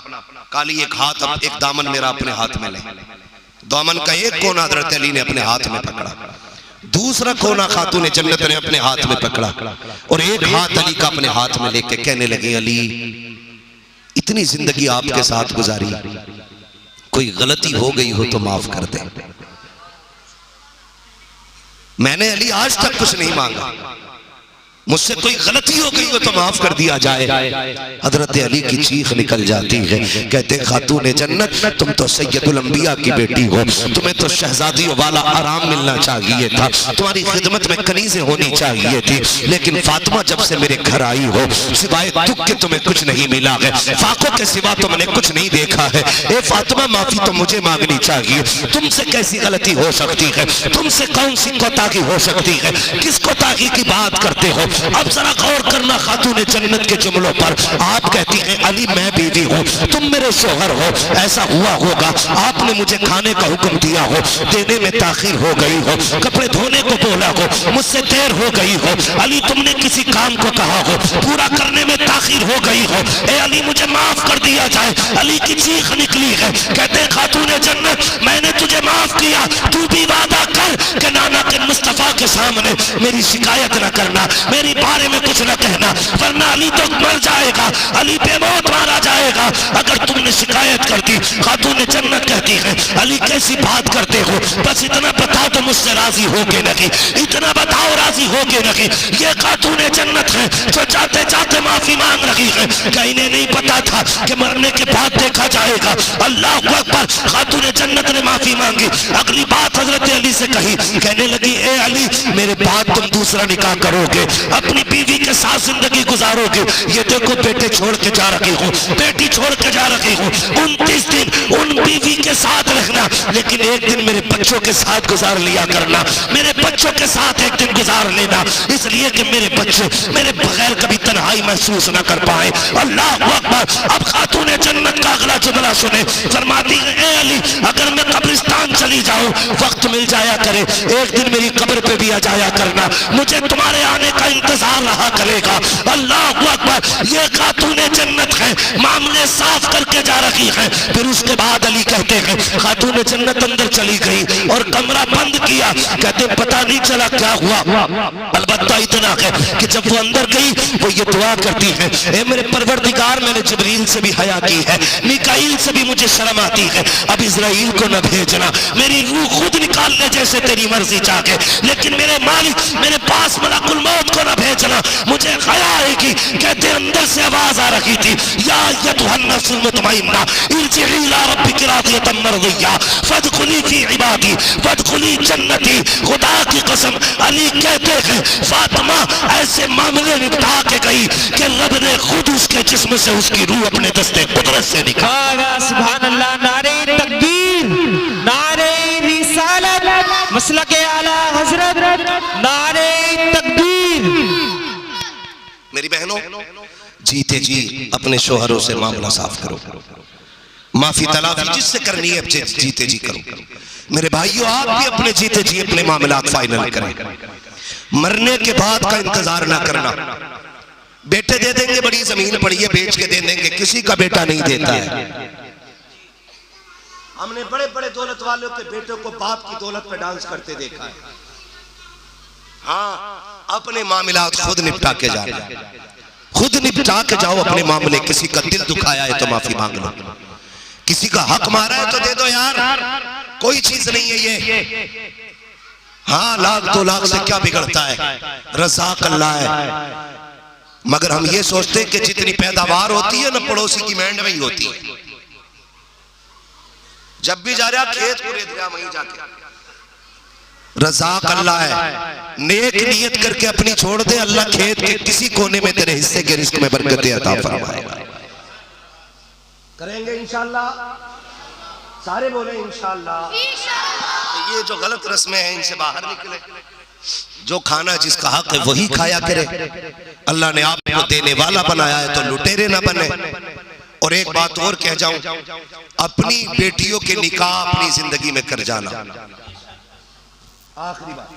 काली एक हाथ, एक दामन मेरा अपने हाथ में ले। दामन का एक कोना हज़रत अली ने अपने हाथ में पकड़ा, दूसरा कोना खातून जन्नत ने अपने हाथ में पकड़ा और एक हाथ अली का अपने हाथ में लेके कहने लगी अली इतनी जिंदगी आपके साथ गुजारी, कोई गलती हो गई हो तो माफ कर दे। मैंने अली आज तक कुछ नहीं मांगा, मुझसे कोई गलती हो गई हो तो माफ कर दिया जाए। हजरत अली की चीख निकल जाती है, कहते खातून जन्नत तुम तो सैयदुल अंबिया की बेटी हो, तुम्हें तो शहजादियों वाला आराम मिलना चाहिए था, तुम्हारी खिदमत में कनीज़ें होनी चाहिए थी, लेकिन फातिमा जब से मेरे घर आई हो सिवाय दुख के तुम्हें कुछ नहीं मिला है, फाकों के सिवा तुमने कुछ नहीं देखा है। ए फातिमा माफी तो मुझे मांगनी चाहिए, तुमसे कैसी गलती हो सकती है, तुमसे कौन सी कोताही हो सकती है, किस कोताही की बात करते हो? अब जरा गौर करना खातून जन्नत के जुमलों पर। आप कहती हैं अली मैं बीवी हूँ, तुम मेरे शोहर हो, ऐसा हुआ होगा आपने मुझे खाने का हुक्म दिया हो, देने में ताखिर हो गई हो, कपड़े धोने को बोला हो, मुझसे देर हो गई हो, अली तुमने किसी काम को कहा हो, पूरा करने में ताखिर हो गई हो, ए अली मुझे माफ कर दिया जाए। अली की चीख निकली है। कहते खातून जन्नत मैंने तुझे माफ किया, तू भी वादा कर कि नाना के मुस्तफा के सामने मेरी शिकायत न करना, मेरी बारे में कुछ न कहना, वरना अली तो मर जाएगा, अली बेमौत मारा जाएगा अगर तुमने शिकायत कर दी। खातून जन्नत कहती है अली कैसी बात करते हो, बस इतना बताओ तो मुझसे राजी हो के नहीं, इतना बताओ राजी हो के नहीं। ये खातून जन्नत है जो जाते जाते माफी मांग रही है। क्या इन्हें नहीं पता था कि मरने के बाद देखा जाएगा? अल्लाह अकबर। खातून जन्नत ने माफी मांगी। अगली बात हजरत अली से कही, कहने लगी ए अली मेरे बाद तुम दूसरा निकाह करोगे, अपनी बीवी के साथ जिंदगी गुजारोगे। ये देखो बेटे छोड़ के जा रही हूँ, बेटी छोड़ के जा रही हूँ, 29 दिन उन बीवी के साथ रहना, लेकिन एक दिन मेरे बच्चों के साथ गुजार लिया करना, मेरे बच्चों के साथ एक दिन गुजार लेना, इसलिए कि मेरे बच्चे मेरे बगैर कभी तन्हाई महसूस न कर पाए। अल्लाह अकबर। अब खातून जन्नत का अगला जुमला सुने। फरमाती है ए अली अगर मैं कब्रिस्तान चली जाऊं, वक्त मिल जाया करे, एक दिन मेरी कब्र पे भी आ जाया करना, मुझे तुम्हारे आने का इंतजार रहा करेगा। अल्लाह अकबर। ये खातून जन्नत है, मामले साफ करके जा रही है। फिर उसके बाद अली कहते हैं खातून जन्नत अंदर चली गई और कमरा बंद किया। कहते पता नहीं चला क्या हुआ, अलबत्ता इतना है कि जब वो अंदर गई वो ये दुआ करती है, ए मेरे परवरदिगार मैंने जिब्रील से भी हया की है, मिकाईल से भी मुझे शर्म आती है, अब इजराइल को न भेजना, मेरी रूह खुद निकाल ले जैसे तेरी मर्जी चाहे, लेकिन मेरे मालिक मेरे पास मलकुल मौत को न भेजना, मुझे हया आएगी। कहते अंदर से आवाज आ रही थी, या अय्युहन नफ्सुल मुतमइन्ना इरजिई इला रब्बिकी रादियतन मर्दिय्या फदखुली फी इबादी फदखुली जन्नती। खुदा की कसम अली कहते हैं फातिमा ऐसे मामले निपटा के गई कि रब ने खुद उसके जिस्म से उसकी रूह अपने दस्ते कुदरत से निकाली। सुभान अल्लाह। नारे तकबीर, नारे रिसालत, मसलके आला हजरत, नारे तकबीर। मेरी बहनों जीते जी अपने शोहरों से मामला साफ करो, माफी तलाफी जिससे करनी है जीते जी करो। मेरे भाइयों आप भी अपने जीते जी अपने मामला फाइनल करें, मरने के बाद का इंतजार ना करना। बेटे दे देंगे, बड़ी जमीन पड़ी है बेच के दे देंगे, किसी का बेटा नहीं देता है। हमने बड़े बड़े दौलत वालों के बेटों को बाप की दौलत पे डांस करते देखा है। हाँ अपने मामलात खुद निपटा के जाना, खुद निपटा के जाओ अपने मामले। किसी का दिल दुखाया है तो माफी मांग लो, किसी का हक मारा है तो दे दो यार, कोई चीज नहीं है ये। हाँ लाख 2 लाख से क्या बिगड़ता है, रज़ाक अल्लाह है। मगर हम ये सोचते हैं कि जितनी पैदावार होती है ना पड़ोसी की मैंड में ही होती है। जब भी जा रहा खेत पूरे दरिया वहीं जाके, रज़ाक अल्लाह है। नेक नियत करके अपनी छोड़ दे, अल्लाह खेत के किसी कोने में तेरे हिस्से के रिस्क में बरकतें अता फरमाएगा। करेंगे इंशाअल्लाह, सारे बोले इंशाअल्लाह। ये जो गलत रस्में हैं इनसे बाहर निकले, जो खाना जिसका हक है वही खाया करे। अल्लाह ने आपको देने वाला बनाया है तो लुटेरे ना बने। और एक बात और कह जाऊं, अपनी बेटियों के निकाह अपनी जिंदगी में कर जाना। आखिरी बात,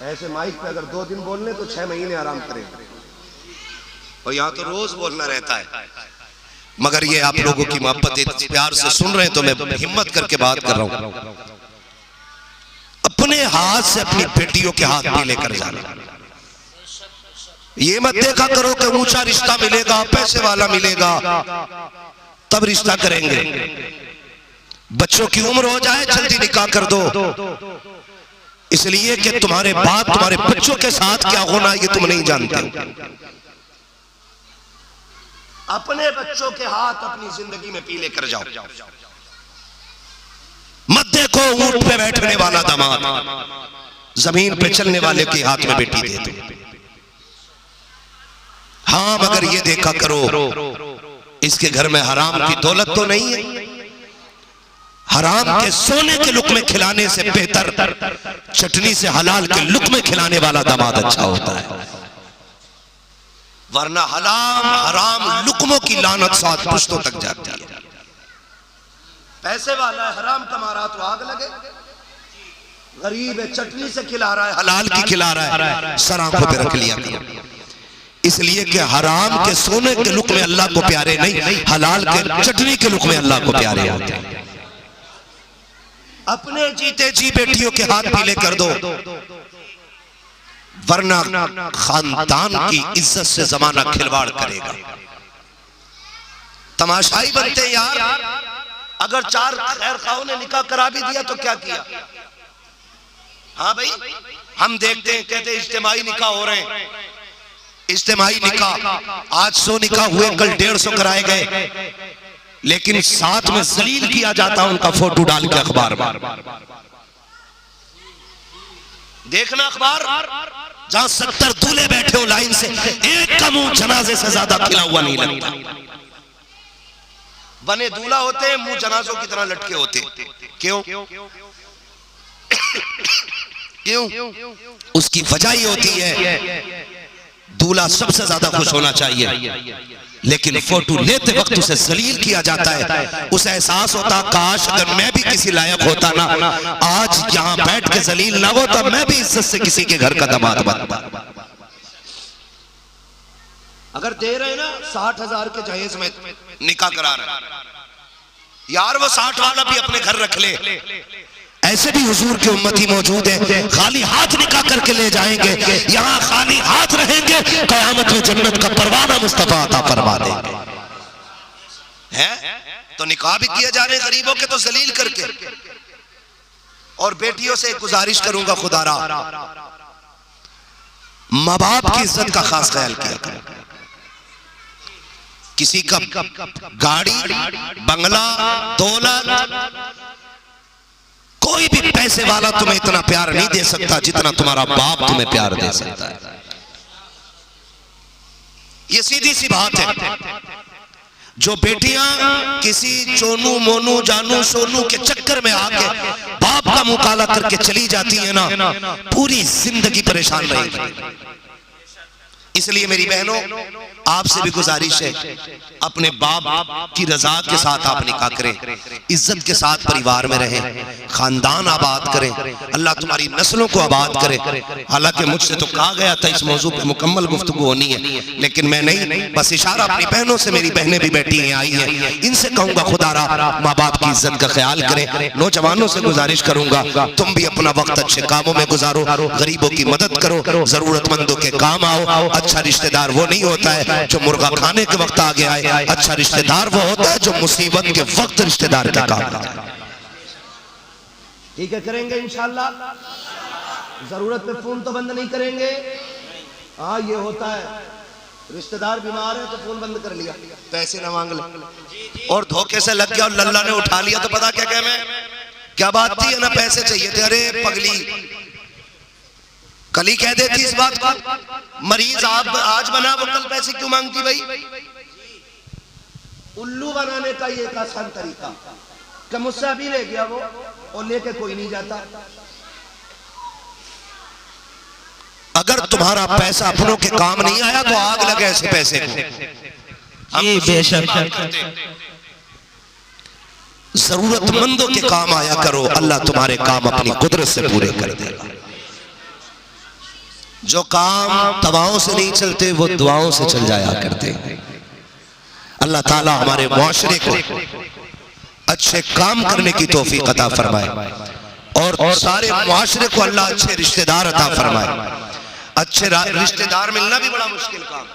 ऐसे माइक पे अगर 2 दिन बोलने तो 6 महीने आराम करें, और यहाँ तो रोज बोलना रहता है। मगर ये आप लोगों की मोहब्बत प्यार से सुन रहे हैं तो मैं हिम्मत करके बात कर रहा हूं। अपने हाथ से अपनी बेटियों के हाथ में लेकर जाना। ये मत देखा करो कि ऊंचा रिश्ता मिलेगा, पैसे वाला मिलेगा तब रिश्ता करेंगे। बच्चों की उम्र हो जाए जल्दी निकाह कर दो, इसलिए कि तुम्हारे बाप तुम्हारे बच्चों के साथ क्या होना ये तुम नहीं जानते। अपने बच्चों के हाथ अपनी जिंदगी में पी लेकर जाओ। मत देखो ऊंट पे बैठने वाला दामाद, जमीन पे चलने वाले के हाथ में बेटी दे दो। हाँ मगर ये देखा करो इसके घर में हराम की दौलत तो नहीं है, हराम के सोने के लुक़मे खिलाने से बेहतर चटनी से हलाल के लुक़मे खिलाने वाला दामाद अच्छा होता है। वरना हराम लुक़मों की लानत 7 पुश्तों तक जाती है। पैसे वाला है, हराम कमा रहा तो आग लगे, गरीब है चटनी से खिला रहा है, हलाल की खिला रहा है, सर आंखों पे रख लिया करो। इसलिए कि हराम के सोने के लुक़मे अल्लाह को प्यारे नहीं, हलाल के चटनी के लुक़मे अल्लाह को प्यारे होते हैं। अपने जीते जी बेटियों के हाथ पीले कर दो, वरना खानदान की इज्जत से जमाना खिलवाड़ करेगा। तमाशाई बनते हैं यार। अगर 4 खैर खाओं ने निकाह करा भी दिया तो क्या किया? हाँ भाई, हम देखते हैं, कहते हैं इज्तिमाई निकाह हो रहे हैं, इज्तिमाई निकाह, आज 100 निकाह हुए, कल 150 कराए गए, लेकिन साथ में जलील किया जाता है उनका फोटो डाल के अखबार में। देखना अखबार, जहां 70 दूल्हे बैठे हो लाइन से, एक का मुंह जनाजे से ज्यादा खिला हुआ नहीं लगता। बने दूल्हा होते हैं, मुंह जनाजों की तरह लटके होते। क्यों? क्यों? उसकी वजह ये होती है, दूल्हा सबसे ज्यादा खुश होना चाहिए, लेकिन फोटो लेते वक्त उसे जलील किया जाता है। उसे एहसास होता, काश अगर मैं भी किसी लायक होता ना, आज यहाँ बैठ के जलील ना होता, मैं भी इज्जत से किसी के घर का दामाद बनता। अगर दे रहे ना 60,000 के जहेज में निकाह करा रहे यार, वो 60 वाला भी अपने घर रख ले। ऐसे भी हुजूर के उम्मती मौजूद है, खाली हाथ निकाह करके ले जाएंगे, यहाँ खाली हाथ रहेंगे, कयामत में जन्नत का परवाना मुस्तफा अता फरमा देंगे। हैं? तो निकाह भी किए जा रहे गरीबों के, तो जलील करके। और बेटियों से गुजारिश करूंगा, खुदारा माँ बाप की इज्जत का खास ख्याल किया करें। किसी का गाड़ी, बंगला, दौलत, कोई भी पैसे वाला तुम्हें इतना प्यार नहीं दे सकता जितना तुम्हारा बाप तुम्हें प्यार दे सकता है। ये सीधी सी बात है। जो बेटियां किसी चोनू मोनू जानू सोनू के चक्कर में आके बाप का मुकाला करके चली जाती है ना, पूरी जिंदगी परेशान रहेगी। इसलिए मेरी बहनों, आपसे भी गुजारिश है, अपने बाप की रजा के साथ आप निकाह करें, इज्जत के साथ परिवार में रहें, खानदान आबाद करें, अल्लाह तुम्हारी नस्लों को आबाद करे। हालांकि मुझसे तो कहा गया था इस मौजू पर मुकम्मल गुफ्तगू होनी है, लेकिन मैं नहीं, बस इशारा अपनी बहनों से, मेरी बहनें भी बैठी हैं, आई हैं, इनसे कहूंगा खुदारा माँ बाप की इज्जत का ख्याल करें। नौजवानों से गुजारिश करूंगा, तुम भी अपना वक्त अच्छे कामों में गुजारो, गरीबों की मदद करो, जरूरतमंदों के काम आओ। अच्छा रिश्तेदार वो नहीं होता है जो मुर्गा खाने के वक्त आगे आए, अच्छा रिश्तेदार वो होता है जो मुसीबत के वक्त रिश्तेदार के काम आता है। ठीक है, करेंगे इंशाल्लाह। जरूरत पे फोन तो बंद नहीं करेंगे। हाँ, ये होता है, रिश्तेदार बीमार है तो फोन बंद कर लिया, पैसे ना मांग ले, और धोखे से लग गया और लल्ला ने उठा लिया तो पता क्या कह मैं क्या बात थी, ना पैसे चाहिए थे। अरे पगली, कल ही कह देती इस बात को, मरीज आप आज बना, वो कल पैसे क्यों मांगती भाई? उल्लू बनाने का ये एक आसान तरीका कि मुझसे अभी ले गया वो, और लेके कोई नहीं जाता। अगर तुम्हारा पैसा अपनों के काम नहीं आया तो आग लगे ऐसे पैसे को। जी बेशक, जरूरतमंदों के काम आया करो, अल्लाह तुम्हारे काम अपनी कुदरत से पूरे कर देगा। जो काम तवाओं से नहीं चलते वो दुआओं से चल जाया करते हैं। अल्लाह ताला हमारे मुआशरे को अच्छे काम करने की तौफीक अता फरमाए, और सारे मुआशरे को अल्लाह अच्छे रिश्तेदार अता फरमाए। अच्छे रिश्तेदार मिलना भी बड़ा मुश्किल काम,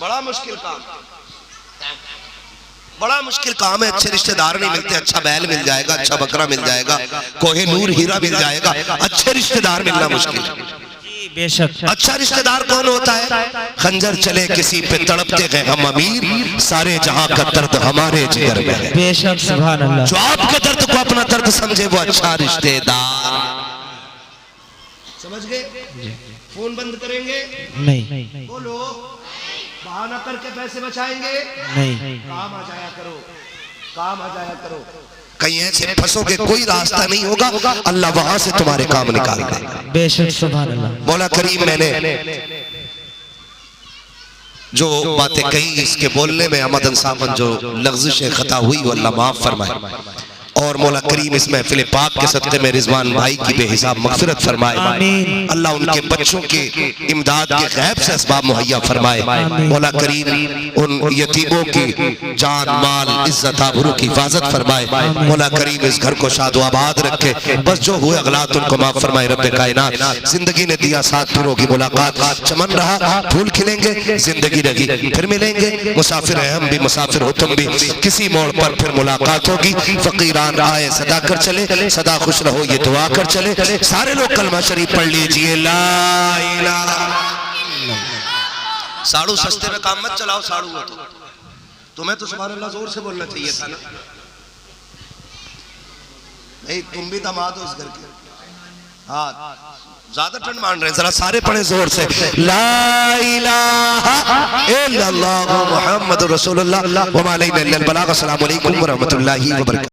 बड़ा मुश्किल काम, बड़ा मुश्किल काम है। अच्छे रिश्तेदार नहीं मिलते। अच्छा बैल मिल जाएगा, अच्छा बकरा मिल जाएगा, कोहिनूर हीरा मिल जाएगा, अच्छे रिश्तेदार मिलना मुश्किल। बेशक, अच्छा रिश्तेदार कौन होता है? खंजर चले किसी पे तड़पते हैं हम अमीर, सारे जहां का दर्द हमारे जिगर में है। बेशक, सुभान अल्लाह। जो आपके दर्द को अपना दर्द समझे वो अच्छा रिश्तेदार। समझ गए? फोन बंद करेंगे नहीं, बोलो, बहाना करके पैसे बचाएंगे नहीं, काम आ जाया करो, काम आ जाया करो। कहीं ऐसे फंसोगे कोई रास्ता नहीं होगा, अल्लाह वहां से तुम्हारे काम निकाल देगा। बेशक सुभान अल्लाह। मौला करीम मैंने जो बातें कही इसके बोलने में अमदन सामन जो लफ्ज़िश खता हुई वो अल्लाह माफ फरमाए, और मौला करीम इस महफिल पाक के सदक़े में रिजवान भाई की बेहिसाब मग़फ़िरत फरमाए। अल्लाह उनके बच्चों के इमदाद के गैब से असबाब मुहैया फरमाए। मौला करीम उन यतीमों की जान माल इज्जत आबरू की हिफाजत फरमाए। मौला करीम इस घर को शादो आबाद रखे, बस जो हुए अगलात उनको माफ फरमाए। रब्बे कायनात जिंदगी ने दिया साथ फिरों की मुलाकात, चमन रहा फूल खिलेंगे, जिंदगी रही फिर मिलेंगे। मुसाफिर है हम भी, मुसाफिर हो तुम भी, किसी मोड़ पर फिर मुलाकात होगी। फकीरान आए सदा कर चले, सदा खुश रहो ये दुआ कर चले। सारे लोग कलमा शरीफ पढ़ लीजिए, ला इलाहा। साड़ू सस्ते में काम मत चलाओ, साड़ू हो तो तुम्हें तो सुभान अल्लाह जोर से बोलना चाहिए था ना। नहीं तुम भी दामाद हो इस घर के। हाँ ज्यादा ठंड मान रहे हैं, जरा सारे पढ़े जोर से, ला इलाहा इल्लल्लाह मुहम्मदुर रसूलुल्लाह व मा अलैना इल्लल बलाग। अस्सलामु अलैकुम व रहमतुल्लाहि व बरकातहू।